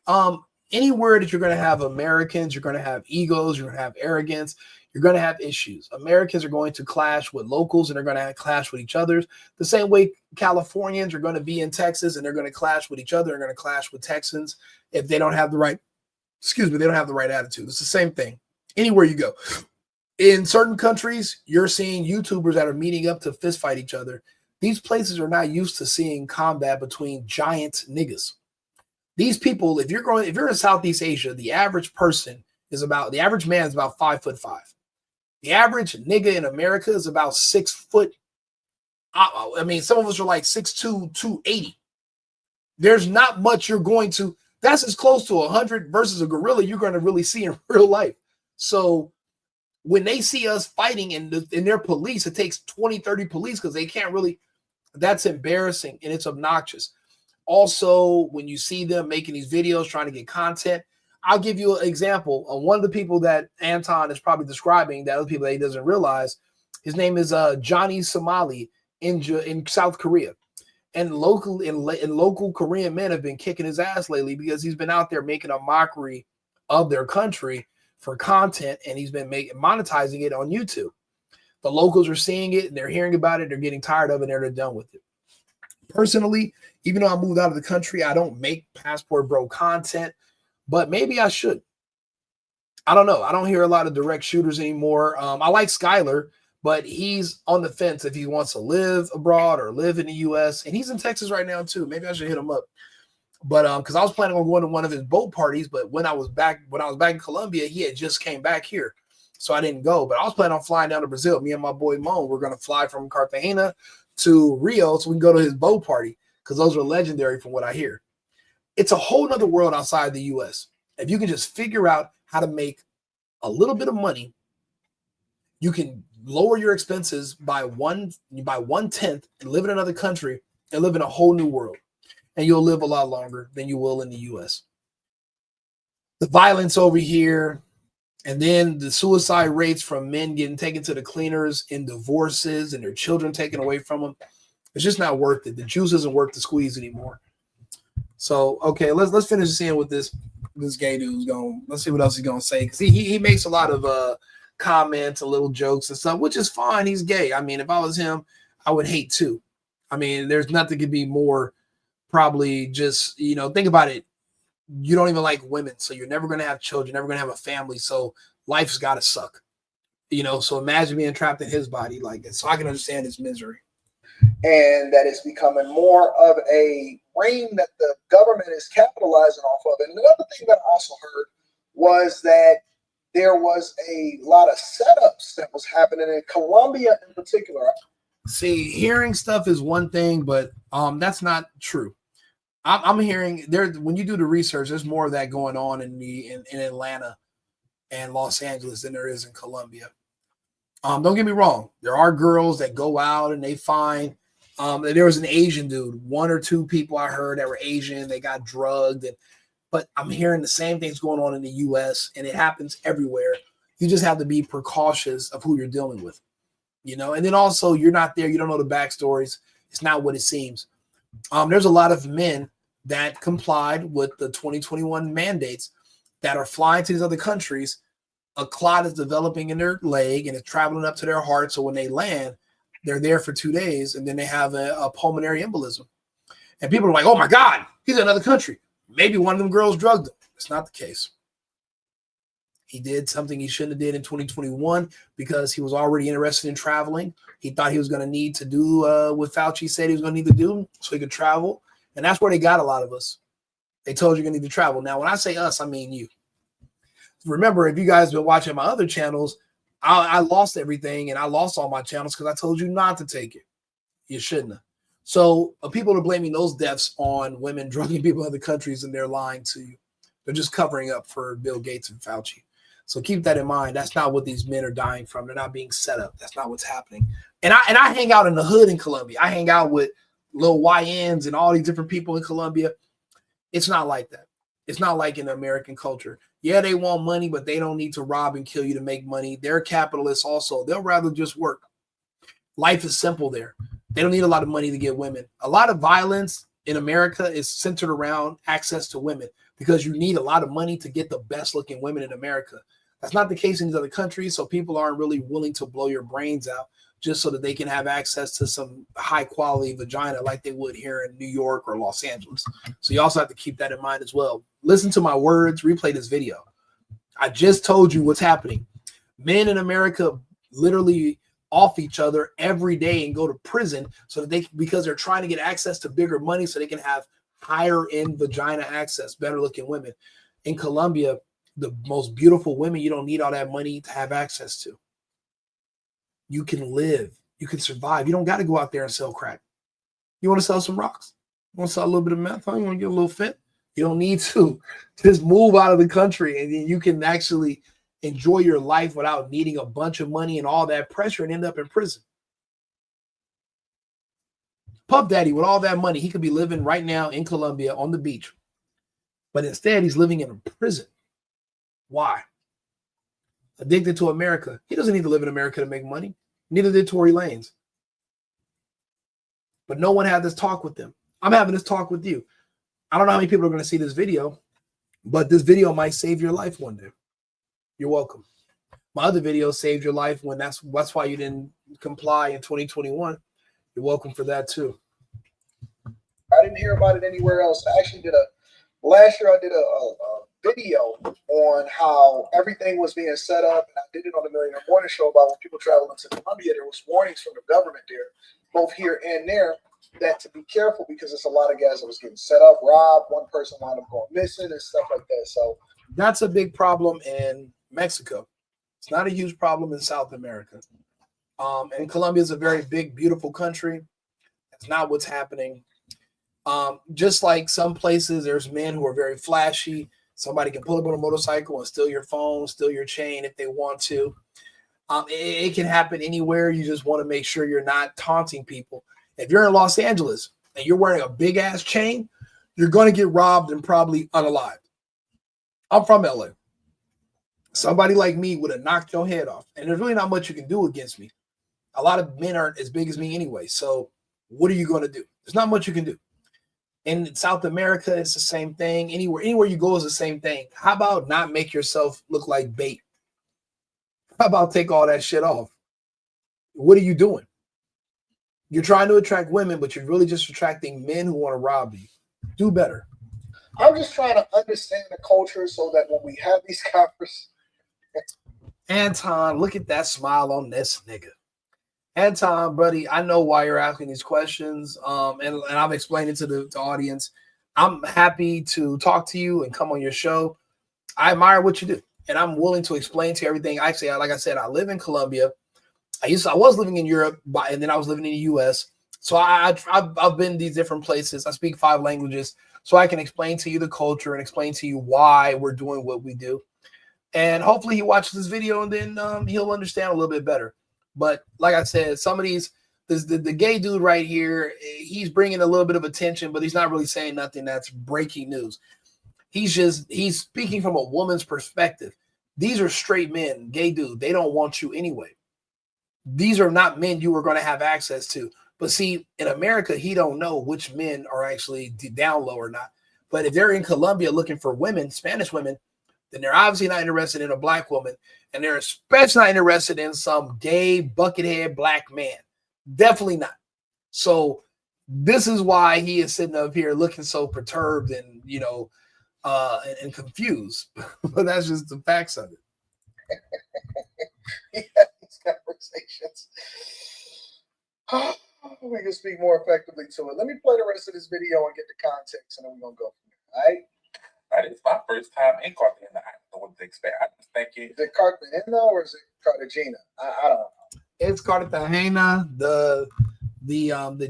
Anywhere that you're going to have Americans, you're going to have egos, you're going to have arrogance, you're going to have issues. Americans are going to clash with locals and they're going to clash with each other. The same way Californians are going to be in Texas and they're going to clash with each other. They're going to clash with Texans if they don't have the right, they don't have the right attitude. It's the same thing. Anywhere you go. In certain countries, you're seeing YouTubers that are meeting up to fist fight each other. These places are not used to seeing combat between giant niggas. These people, if you're in Southeast Asia, the average man is about 5'5". The average nigga in America is about 6 foot. I mean, some of us are like 6'2", 280. There's not much you're going to. That's as close to 100 versus a gorilla you're going to really see in real life. So when they see us fighting in their police, it takes 20, 30 police because they can't really. That's embarrassing and it's obnoxious. Also, when you see them making these videos, trying to get content, I'll give you an example. One of the people that Anton is probably describing, that other people that he doesn't realize, his name is Johnny Somali in South Korea. And local Korean men have been kicking his ass lately because he's been out there making a mockery of their country for content, and he's been monetizing it on YouTube. The locals are seeing it, and they're hearing about it, they're getting tired of it, and they're done with it. Personally, even though I moved out of the country, I don't make passport bro content, but maybe I should. I don't know. I don't hear a lot of direct shooters anymore. I like Skyler, but he's on the fence if he wants to live abroad or live in the U.S. And he's in Texas right now too. Maybe I should hit him up. But because I was planning on going to one of his boat parties, but when I was back in Colombia, he had just came back here, so I didn't go. But I was planning on flying down to Brazil. Me and my boy Mo, we're gonna fly from Cartagena to Rio so we can go to his boat party because those are legendary from what I hear. It's a whole nother world outside the U.S. If you can just figure out how to make a little bit of money, you can lower your expenses by 1/10 and live in another country and live in a whole new world. And you'll live a lot longer than you will in the U.S. The violence over here, and then the suicide rates from men getting taken to the cleaners in divorces and their children taken away from them. It's just not worth it. The juice isn't worth the squeeze anymore. So, okay, let's finish seeing what this gay dude's going. Let's see what else he's going to say. Because he makes a lot of comments and little jokes and stuff, which is fine. He's gay. I mean, if I was him, I would hate too. I mean, there's nothing could be more probably just, think about it. You don't even like women, so you're never going to have children, never going to have a family, so life's got to suck. So imagine being trapped in his body like this. So I can understand his misery. And that is becoming more of a reign that the government is capitalizing off of. And another thing that I also heard was that there was a lot of setups that was happening in Colombia in particular. See, hearing stuff is one thing, but that's not true. I'm hearing there when you do the research, there's more of that going on in Atlanta and Los Angeles than there is in Colombia. Don't get me wrong. There are girls that go out and they find there was an Asian dude, 1 or 2 people I heard that were Asian. They got drugged. But I'm hearing the same things going on in the U.S. and it happens everywhere. You just have to be precautious of who you're dealing with, And then also you're not there. You don't know the backstories. It's not what it seems. There's a lot of men that complied with the 2021 mandates that are flying to these other countries. A clot is developing in their leg and it's traveling up to their heart. So when they land, they're there for 2 days and then they have a pulmonary embolism. And people are like, oh my God, he's in another country. Maybe one of them girls drugged him. It's not the case. He did something he shouldn't have did in 2021 because he was already interested in traveling. He thought he was going to need to do what Fauci said he was going to need to do so he could travel. And that's where they got a lot of us. They told you're going to need to travel. Now, when I say us, I mean you. Remember, if you guys have been watching my other channels, I lost everything and I lost all my channels because I told you not to take it. You shouldn't have. So people are blaming those deaths on women drugging people in other countries, and they're lying to you. They're just covering up for Bill Gates and Fauci. So keep that in mind. That's not what these men are dying from. They're not being set up. That's not what's happening. And I hang out in the hood in Colombia. I hang out with little YNs and all these different people in Colombia. It's not like that. It's not like in American culture. Yeah, they want money, but they don't need to rob and kill you to make money. They're capitalists also. They'll rather just work. Life is simple there. They don't need a lot of money to get women. A lot of violence in America is centered around access to women because you need a lot of money to get the best looking women in America. That's not the case in these other countries, so people aren't really willing to blow your brains out just so that they can have access to some high quality vagina like they would here in New York or Los Angeles. So you also have to keep that in mind as well. Listen to my words, replay this video. I just told you what's happening. Men in America literally off each other every day and go to prison so that because they're trying to get access to bigger money so they can have higher end vagina access, better looking women. In Colombia, the most beautiful women you don't need all that money to have access to. You can live, you can survive. You don't got to go out there and sell crack. You want to sell some rocks? You want to sell a little bit of meth? You want to get a little fit? You don't need to. Just move out of the country and then you can actually enjoy your life without needing a bunch of money and all that pressure and end up in prison. Puff Daddy, with all that money, he could be living right now in Colombia on the beach. But instead, he's living in a prison. Why? Addicted to America. He doesn't need to live in America to make money. Neither did Tory Lanez. But no one had this talk with them. I'm having this talk with you. I don't know how many people are going to see this video, but this video might save your life one day. You're welcome. My other video saved your life when that's why you didn't comply in 2021. You're welcome for that too. I didn't hear about it anywhere else. I actually last year I did a video on how everything was being set up, and I did it on the Millionaire Morning Show about when people travel into Colombia, there was warnings from the government there, both here and there, that to be careful because there's a lot of guys that was getting set up, robbed, one person wound up going missing and stuff like that. So that's a big problem in Mexico. It's not a huge problem in South America. And Colombia is a very big, beautiful country. That's not what's happening. Just like some places, there's men who are very flashy. Somebody can pull up on a motorcycle and steal your phone, steal your chain if they want to. It can happen anywhere. You just want to make sure you're not taunting people. If you're in Los Angeles and you're wearing a big ass chain, you're going to get robbed and probably unalived. I'm from LA. Somebody like me would have knocked your head off. And there's really not much you can do against me. A lot of men aren't as big as me anyway. So what are you going to do? There's not much you can do. In South America, it's the same thing. Anywhere you go is the same thing. How about not make yourself look like bait? How about take all that shit off? What are you doing? You're trying to attract women, but you're really just attracting men who want to rob you. Do better. I'm just trying to understand the culture so that when we have these conversations. Anton, look at that smile on this nigga. Anton, buddy, I know why you're asking these questions. And I've explained it to the audience. I'm happy to talk to you and come on your show. I admire what you do, and I'm willing to explain to you everything. Actually, like I said, I live in Colombia. I was living in Europe, and then I was living in the U.S. So I've been in these different places. I speak 5 languages, so I can explain to you the culture and explain to you why we're doing what we do. And hopefully he watches this video and then he'll understand a little bit better. But like I said, some of these, the gay dude right here, he's bringing a little bit of attention, but he's not really saying nothing that's breaking news. He's speaking from a woman's perspective. These are straight men, gay dude. They don't want you anyway. These are not men you are going to have access to. But see, in America, he don't know which men are actually down low or not. But if they're in Colombia looking for women, Spanish women, then they're obviously not interested in a black woman. And they're especially not interested in some gay, buckethead black man. Definitely not. So this is why he is sitting up here looking so perturbed and, and confused. But that's just the facts of it. We have these conversations. We can speak more effectively to it. Let me play the rest of this video and get the context, and then we're going to go from there. Right? That is my first time in Cartagena. I don't know what to expect. I just think Is it Cartagena or is it Cartagena? I don't know. It's Cartagena. The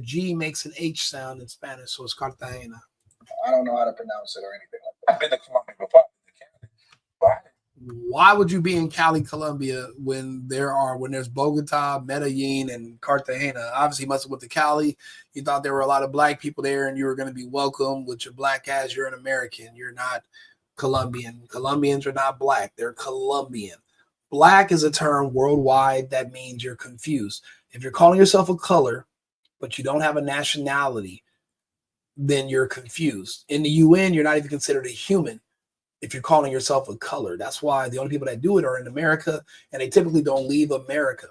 G makes an H sound in Spanish, so it's Cartagena. I don't know how to pronounce it or anything like I've been to Colombia before. But Why would you be in Cali, Colombia, when there's Bogota, Medellin, and Cartagena? Obviously, you must have went to Cali. You thought there were a lot of black people there, and you were going to be welcome with your black ass. You're an American. You're not Colombian. Colombians are not black. They're Colombian. Black is a term worldwide that means you're confused. If you're calling yourself a color, but you don't have a nationality, then you're confused. In the UN, you're not even considered a human if you're calling yourself a color. That's why the only people that do it are in America, and they typically don't leave America.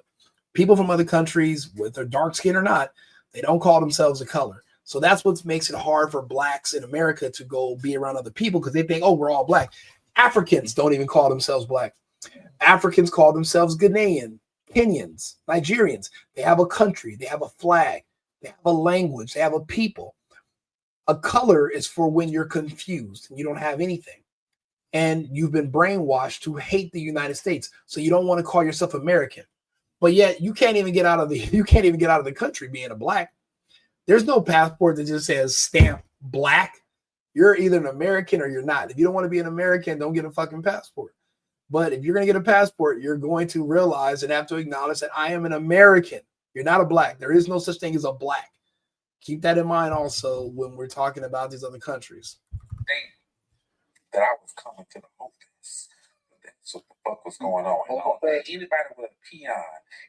People from other countries, with their dark skin or not, they don't call themselves a color. So that's what makes it hard for blacks in America to go be around other people, because they think, oh, we're all black. Africans don't even call themselves black. Africans call themselves Ghanaian, Kenyans, Nigerians. They have a country, they have a flag, they have a language, they have a people. A color is for when you're confused and you don't have anything, and you've been brainwashed to hate the United States. So you don't want to call yourself American, but yet you can't even get out of the country being a black. There's no passport that just says stamp black. You're either an American or you're not. If you don't want to be an American, don't get a fucking passport. But if you're going to get a passport, you're going to realize and have to acknowledge that I am an American. You're not a black. There is no such thing as a black. Keep that in mind also when we're talking about these other countries. that I was coming to the office. That's what the fuck was going on. And anybody with a peon,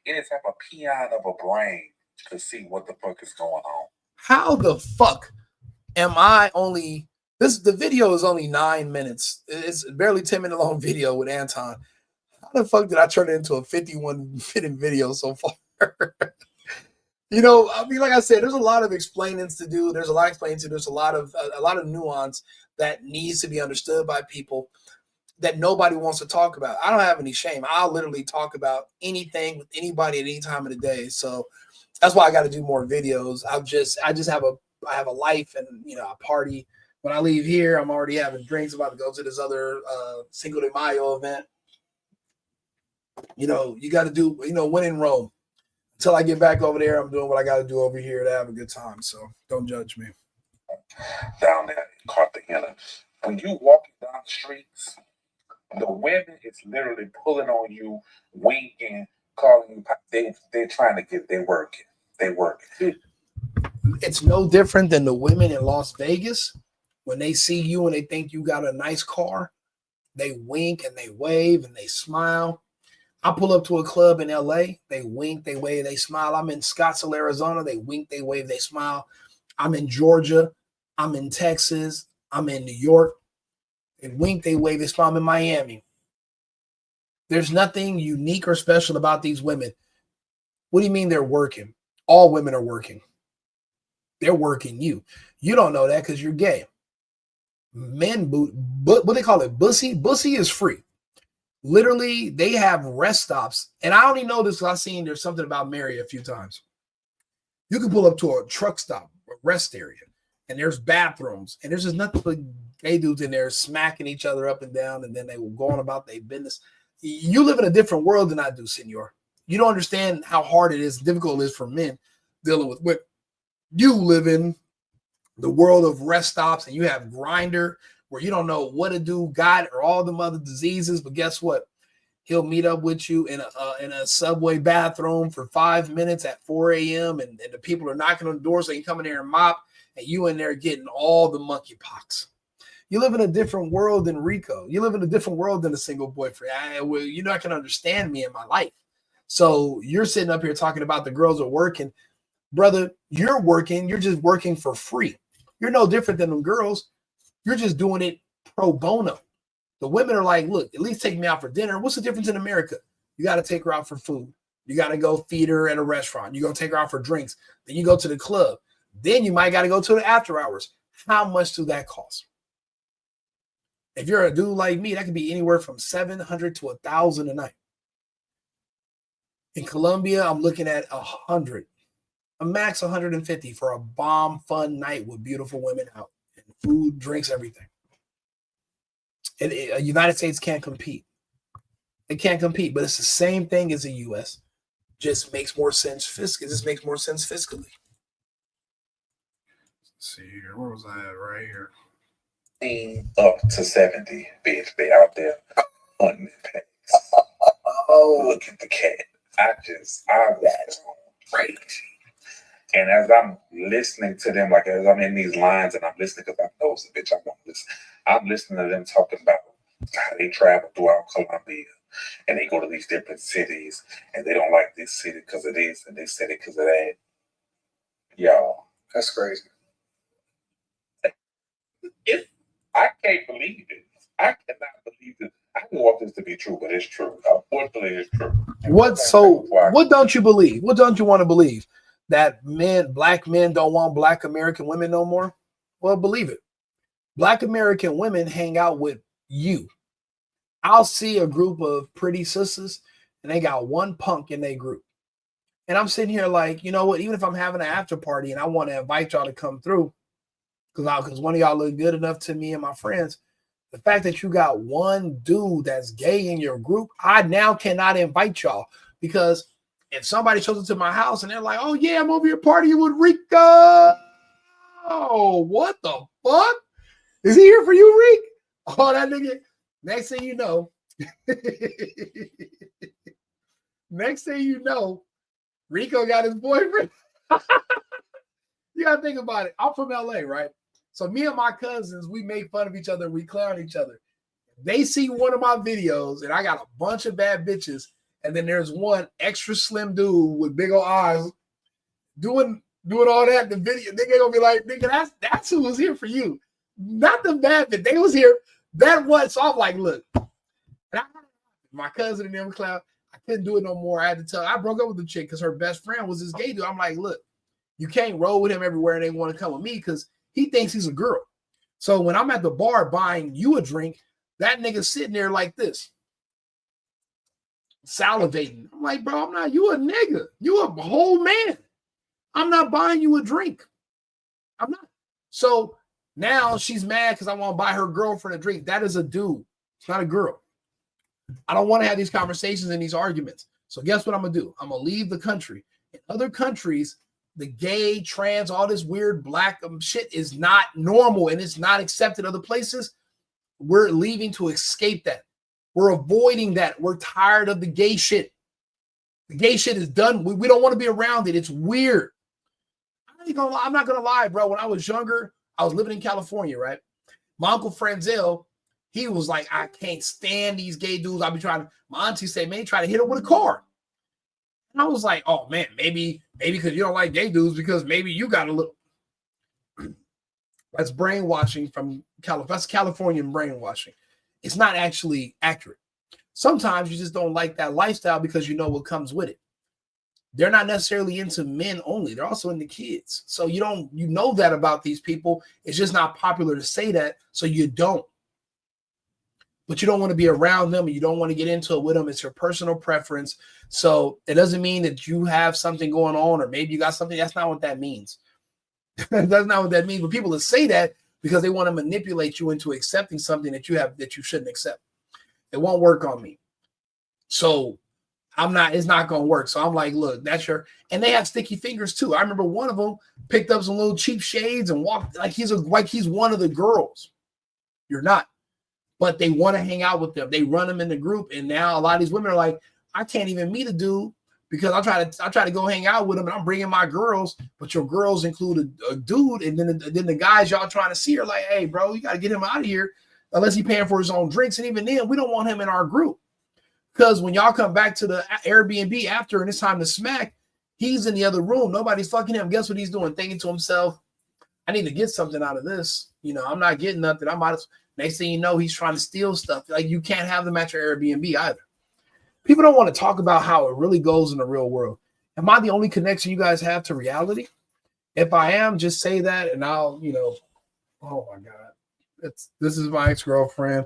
any type of peon of a brain could see what the fuck is going on. How the fuck am I only... The video is only 9 minutes. It's barely 10-minute long video with Anton. How the fuck did I turn it into a 51-minute video so far? You know, I mean, like I said, there's a lot of explainings to do. There's a lot of explaining to do. There's a lot of nuance that needs to be understood by people that nobody wants to talk about. I don't have any shame. I'll literally talk about anything with anybody at any time of the day. So that's why I got to do more videos. I have a life, and a party. When I leave here, I'm already having drinks, about to go to this other Cinco de Mayo event. You got to do, when in Rome. Until I get back over there, I'm doing what I got to do over here to have a good time. So don't judge me. Down there in Cartagena, when you walking down the streets, the women is literally pulling on you, winking, calling you. They're trying to get. They're working. It's no different than the women in Las Vegas. When they see you and they think you got a nice car, they wink and they wave and they smile. I pull up to a club in LA, they wink, they wave, they smile. I'm in Scottsdale, Arizona, they wink, they wave, they smile. I'm in Georgia, I'm in Texas, I'm in New York. They wink, they wave, they smile. I'm in Miami. There's nothing unique or special about these women. What do you mean they're working? All women are working. They're working you. You don't know that because you're gay. Men, what they call it, bussy. Bussy is free. Literally, they have rest stops. And I only know this because I've seen there's something about Mary a few times. You can pull up to a truck stop, a rest area, and there's bathrooms. And there's just nothing but gay dudes in there smacking each other up and down, and then they will go on about their business. You live in a different world than I do, senor. You don't understand how hard it is, difficult it is for men dealing with women. You live in the world of rest stops, and you have Grindr, where you don't know what to do, God, or all them other diseases. But guess what? He'll meet up with you in a subway bathroom for 5 minutes at 4 a.m. And the people are knocking on the door so you can come in there and mop, and you in there getting all the monkeypox. You live in a different world than Rico. You live in a different world than a single boyfriend. You're not going to understand me in my life. So you're sitting up here talking about the girls are working. Brother, you're working. You're just working for free. You're no different than them girls. You're just doing it pro bono. The women are like, look, at least take me out for dinner. What's the difference in America? You got to take her out for food. You got to go feed her at a restaurant. You're going to take her out for drinks. Then you go to the club. Then you might got to go to the after hours. How much do that cost? If you're a dude like me, that could be anywhere from $700 to $1,000 a night. In Colombia, I'm looking at 100, a max 150 for a bomb fun night with beautiful women out and food, drinks, everything. And United States can't compete. It can't compete, but it's the same thing as the U.S. Just makes more sense fiscally. This makes more sense fiscally. Let's see here. Where was I at? Right here. Up to 70, bitch. They out there hunting their pets. Oh, look at the cat. I was crazy. And as I'm listening to them, like as I'm in these lines and I'm listening because I know it's a bitch, I'm listening to them talking about how they travel throughout Colombia and they go to these different cities and they don't like this city because of this and they said it because of that. Y'all. That's crazy. I can't believe it. I cannot believe it. I don't want this to be true, but it's true. Unfortunately, it's true. What don't you believe? What don't you want to believe? That black men don't want black American women no more? Well, believe it. Black American women hang out with you. I'll see a group of pretty sisters and they got one punk in their group. And I'm sitting here like, you know what? Even if I'm having an after party and I want to invite y'all to come through, because one of y'all look good enough to me and my friends, the fact that you got one dude that's gay in your group, I now cannot invite y'all. Because if somebody shows up to my house and they're like, oh yeah, I'm over here partying with Rico. Oh, what the fuck? Is he here for you, Rick? Oh, that nigga. Next thing you know, Rico got his boyfriend. You gotta think about it. I'm from LA, right? So me and my cousins, we make fun of each other. We clown each other. They see one of my videos and I got a bunch of bad bitches. And then there's one extra slim dude with big old eyes doing all that. The video, they gonna be like, nigga, that's who was here for you. Not the bad bitch. They was here. That was, so I'm like, look, my cousin and them clown, I couldn't do it no more. I had to tell, I broke up with the chick because her best friend was this gay dude. I'm like, look, you can't roll with him everywhere and they want to come with me because he thinks he's a girl. So when I'm at the bar buying you a drink, that nigga sitting there like this, salivating. I'm like, bro, I'm not, you a nigga. You a whole man. I'm not buying you a drink. I'm not. So now she's mad because I want to buy her girlfriend a drink. That is a dude. It's not a girl. I don't want to have these conversations and these arguments. So guess what I'm going to do? I'm going to leave the country. In other countries, the gay, trans, all this weird black shit is not normal and it's not accepted. Other places, we're leaving to escape that. We're avoiding that. We're tired of the gay shit. The gay shit is done. We don't want to be around it. It's weird. I'm not going to lie, bro. When I was younger, I was living in California, right? My uncle Franzel, he was like, I can't stand these gay dudes. I'll be trying to, my auntie said, man, try to hit him with a car. And I was like, oh man, maybe because you don't like gay dudes because maybe you got a little. That's brainwashing from California. That's Californian brainwashing. It's not actually accurate. Sometimes you just don't like that lifestyle because you know what comes with it. They're not necessarily into men only. They're also into kids. So you know that about these people. It's just not popular to say that. So you don't. But you don't want to be around them and you don't want to get into it with them. It's your personal preference. So it doesn't mean that you have something going on or maybe you got something. That's not what that means. That's not what that means. But people that say that because they want to manipulate you into accepting something that you have that you shouldn't accept. It won't work on me. So it's not going to work. So I'm like, look, that's your, and they have sticky fingers too. I remember one of them picked up some little cheap shades and walked like he's one of the girls. You're not. But they want to hang out with them. They run them in the group. And now a lot of these women are like, I can't even meet a dude because I try to go hang out with him and I'm bringing my girls, but your girls include a dude. And then the guys y'all trying to see are like, hey, bro, you got to get him out of here unless he's paying for his own drinks. And even then, we don't want him in our group because when y'all come back to the Airbnb after and it's time to smack, he's in the other room. Nobody's fucking him. Guess what he's doing? Thinking to himself, I need to get something out of this. You know, I'm not getting nothing. Next thing you know, he's trying to steal stuff. Like you can't have them at your Airbnb either. People don't want to talk about how it really goes in the real world. Am I the only connection you guys have to reality? If I am, just say that and I'll, oh my God. This is my ex-girlfriend.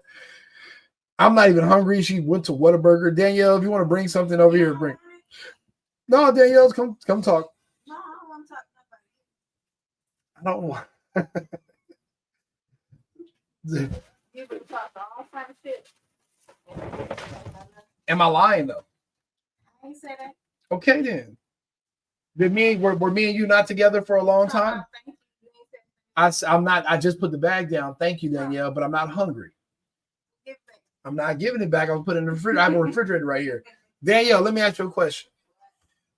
I'm not even hungry. She went to Whataburger. Danielle, if you want to bring something over here, bring. No, Danielle, come talk. No, I don't want to talk about it. I don't want. You would talk all kind of shit. Am I lying though? I ain't say that. Okay then. Were me and you not together for a long time? Thank you. You ain't say I'm not. I just put the bag down. Thank you, Danielle, but I'm not hungry. give that. I'm not giving it back. I'm putting it in the refrigerator. I have a refrigerator right here. Danielle, let me ask you a question.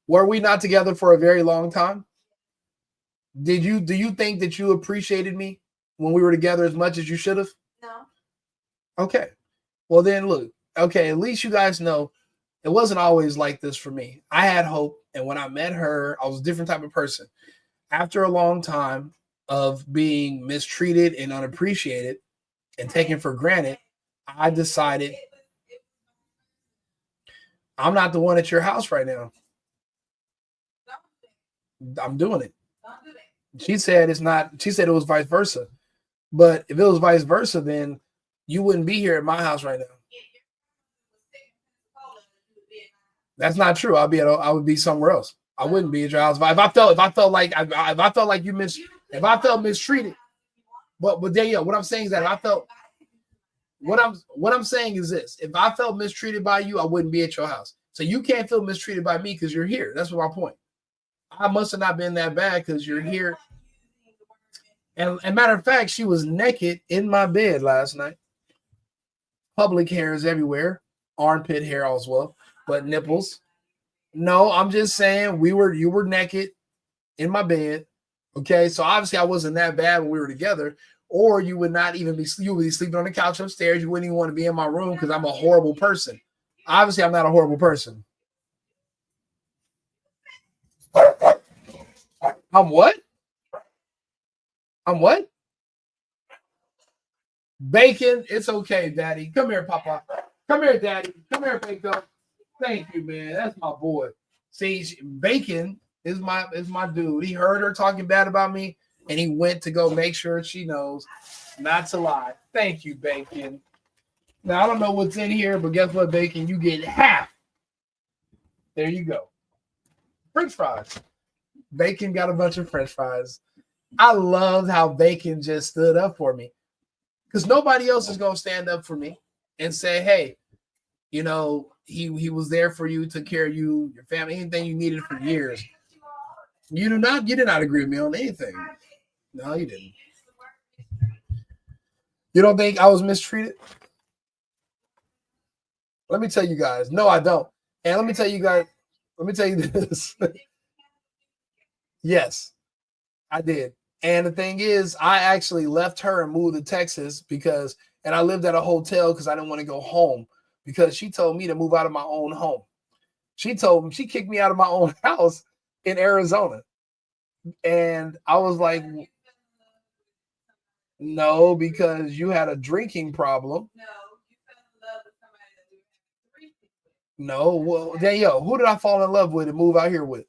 Were we not together for a very long time? Do you think that you appreciated me when we were together as much as you should have? No. Okay. Well then look, okay, at least you guys know it wasn't always like this for me. I had hope, and when I met her, I was a different type of person. After a long time of being mistreated and unappreciated and taken for granted, I decided I'm not the one at your house right now. I'm doing it. Don't do that. She said it's not, she said it was vice versa. But if it was vice versa, then you wouldn't be here at my house right now. That's not true. I would be somewhere else. I wouldn't be at your house. If I felt like you if I felt mistreated. But Danielle, what I'm saying is that if I felt what I'm saying is this: if I felt mistreated by you, I wouldn't be at your house. So you can't feel mistreated by me because you're here. That's my point. I must have not been that bad because you're here. And matter of fact, she was naked in my bed last night. Public hairs everywhere, armpit hair as well, but nipples. No, I'm just saying you were naked in my bed. Okay, so obviously I wasn't that bad when we were together, or you would not even be, you would be sleeping on the couch upstairs. You wouldn't even want to be in my room because I'm a horrible person. Obviously, I'm not a horrible person. I'm what? I'm what? Bacon, it's okay, Daddy. Come here, Papa. Come here, Daddy. Come here, Bacon. Thank you, man. That's my boy. See, Bacon is my dude. He heard her talking bad about me, and he went to go make sure she knows not to lie. Thank you, Bacon. Now I don't know what's in here, but guess what, Bacon? You get half. There you go. French fries. Bacon got a bunch of French fries. I loved how Bacon just stood up for me. Because nobody else is going to stand up for me and say, hey, you know, he was there for you, took care of you, your family, anything you needed for years. You did not agree with me on anything. No, you didn't. You don't think I was mistreated? Let me tell you guys. No, I don't. And let me tell you this. Yes, I did. And the thing is, I actually left her and moved to Texas and I lived at a hotel because I didn't want to go home because she told me to move out of my own home. She kicked me out of my own house in Arizona. And I was like, no, because you had a drinking problem. No, well, Danielle, who did I fall in love with and move out here with?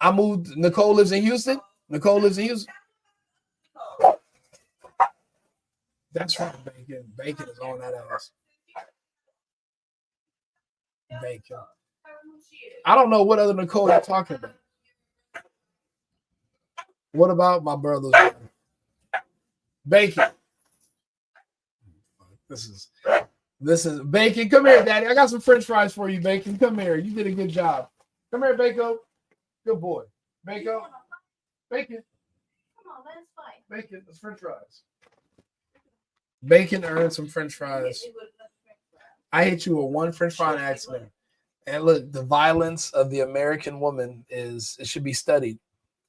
Nicole lives in Houston? Nicole lives in Houston? That's right, Bacon. Bacon is on that ass. Bacon. I don't know what other Nicole you're talking about. What about my brother's wife? Bacon. This is Bacon. Come here, Daddy. I got some French fries for you, Bacon. Come here. You did a good job. Come here, Bacon. Good boy. Bacon. Bacon. Come on, let's fight. Bacon. It's French fries. Bacon earned some French fries. I hit you with one French fry on accident. And look, the violence of the American woman it should be studied.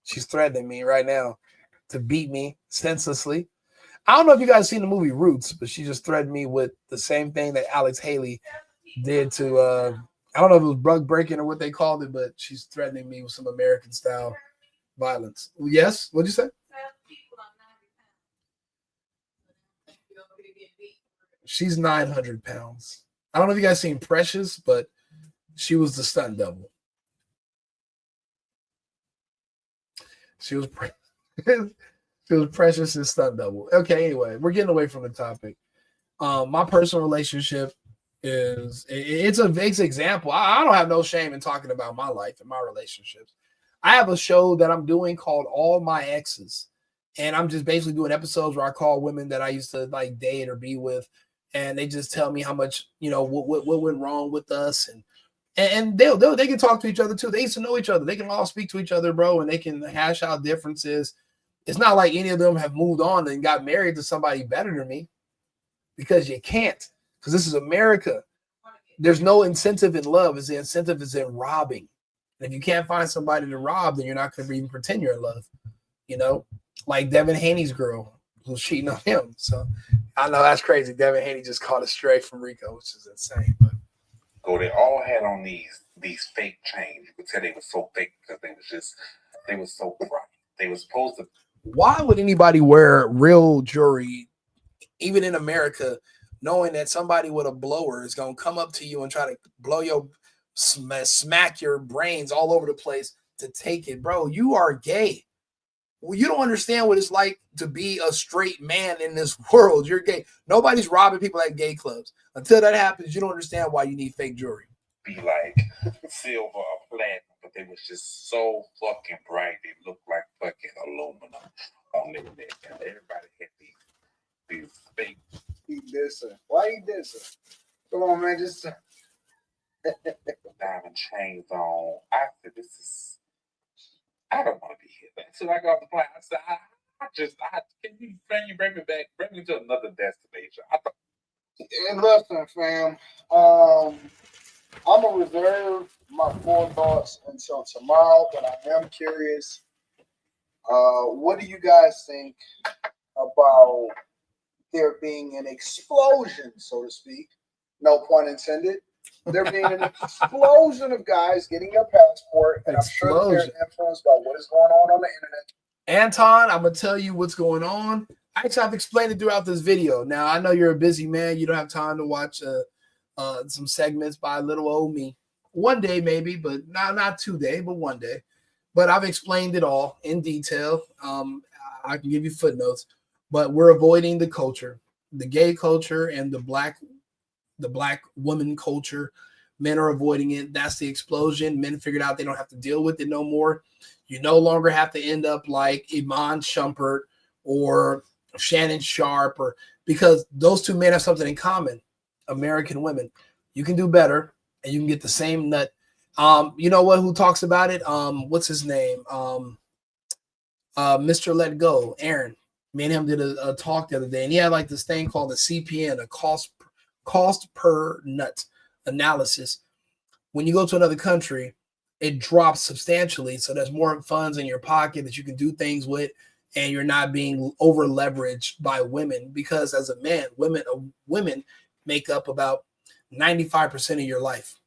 She's threatening me right now to beat me senselessly. I don't know if you guys seen the movie Roots, but she just threatened me with the same thing that Alex Haley did to I don't know if it was rug breaking or what they called it, but she's threatening me with some American style violence. Yes, what'd you say? She's 900 pounds. I don't know if you guys seen Precious, but she was the stunt double. She was Precious and stunt double. Okay, anyway, we're getting away from the topic. My personal relationship it's a big example. I don't have no shame in talking about my life and my relationships. I have a show that I'm doing called All My Exes. And I'm just basically doing episodes where I call women that I used to like date or be with, and they just tell me how much, you know, what went wrong with us, and they can talk to each other too. They used to know each other. They can all speak to each other, bro, and they can hash out differences. It's not like any of them have moved on and got married to somebody better than me, because you can't, because this is America. There's no incentive in love. The incentive is in robbing. And if you can't find somebody to rob, then you're not going to even pretend you're in love. You know, like Devin Haney's girl who's cheating on him. So I know that's crazy. Devin Haney just caught a stray from Rico, which is insane. But They all had on these fake chains. You could tell they were so fake because they were so bright. They were supposed to. Why would anybody wear real jewelry, even in America, knowing that somebody with a blower is going to come up to you and try to blow your smack your brains all over the place to take it? Bro, you are gay. Well, you don't understand what it's like to be a straight man in this world. You're gay. Nobody's robbing people at gay clubs. Until that happens, you don't understand why you need fake jewelry. Be like silver or platinum, but they was just so fucking bright. They looked like fucking aluminum on their neck. And everybody had these fake. He dissing. Why he dissing? Come on, man. Just diamond chains on. I said, I don't want to be here. Until I got off the plane, I said, can you bring me back? Bring me to another destination. and listen, fam. I'm gonna reserve my full thoughts until tomorrow, but I am curious. What do you guys think about there being an explosion, so to speak? No pun intended. There being an explosion of guys getting a passport, and I'm sure that they're influenced by what is going on the internet. Anton, I'm gonna tell you what's going on. I actually have explained it throughout this video. Now I know you're a busy man; you don't have time to watch some segments by little old me. One day maybe, but not today, but one day. But I've explained it all in detail. I can give you footnotes, but we're avoiding the culture, the gay culture, and the black woman culture. Men are avoiding it. That's the explosion. Men figured out they don't have to deal with it no more. You no longer have to end up like Iman Shumpert or Shannon Sharp, because those two men have something in common. American women. You can do better and you can get the same nut. You know what? Who talks about it? What's his name? Mr. Let Go, Aaron. Me and him did a talk the other day, and he had like this thing called a CPN, a cost per nut analysis. When you go to another country, it drops substantially. So there's more funds in your pocket that you can do things with, and you're not being over leveraged by women, because as a man, women make up about 95% of your life.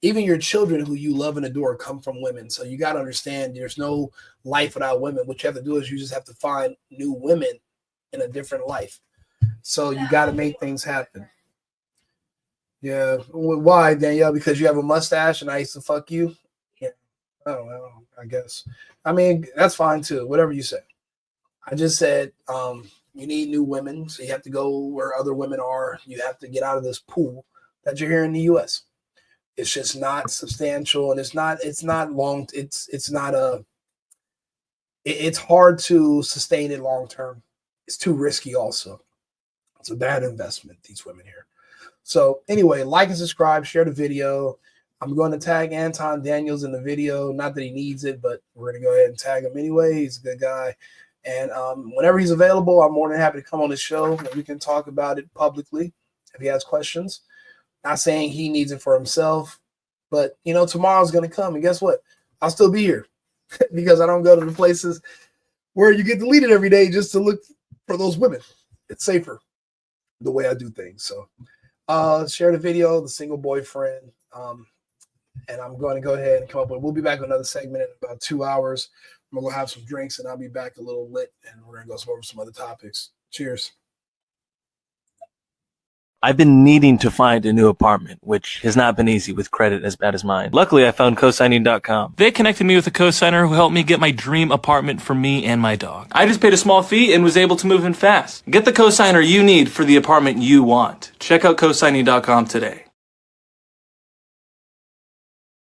Even your children who you love and adore come from women. So you got to understand there's no life without women. What you have to do is you just have to find new women in a different life. So you got to make things happen. Yeah. Why, Danielle? Because you have a mustache and I used to fuck you? Yeah. I don't know, I guess. I mean, that's fine too. Whatever you say. I just said you need new women. So you have to go where other women are. You have to get out of this pool that you're here in the U.S. It's just not substantial, and it's hard to sustain it long term. It's too risky also. It's a bad investment, these women here. So anyway, like and subscribe, share the video. I'm going to tag Anton Daniels in the video. Not that he needs it, but we're going to go ahead and tag him anyway. He's a good guy. And whenever he's available, I'm more than happy to come on the show and we can talk about it publicly if he has questions. Not saying he needs it for himself, but, you know, tomorrow's going to come. And guess what? I'll still be here because I don't go to the places where you get deleted every day just to look for those women. It's safer the way I do things. So share the video, the single boyfriend. And I'm going to go ahead and come up with, we'll be back with another segment in about 2 hours. I'm going to go have some drinks and I'll be back a little lit and we're going to go over some other topics. Cheers. I've been needing to find a new apartment, which has not been easy with credit as bad as mine. Luckily, I found cosigning.com. They connected me with a cosigner who helped me get my dream apartment for me and my dog. I just paid a small fee and was able to move in fast. Get the cosigner you need for the apartment you want. Check out cosigning.com today.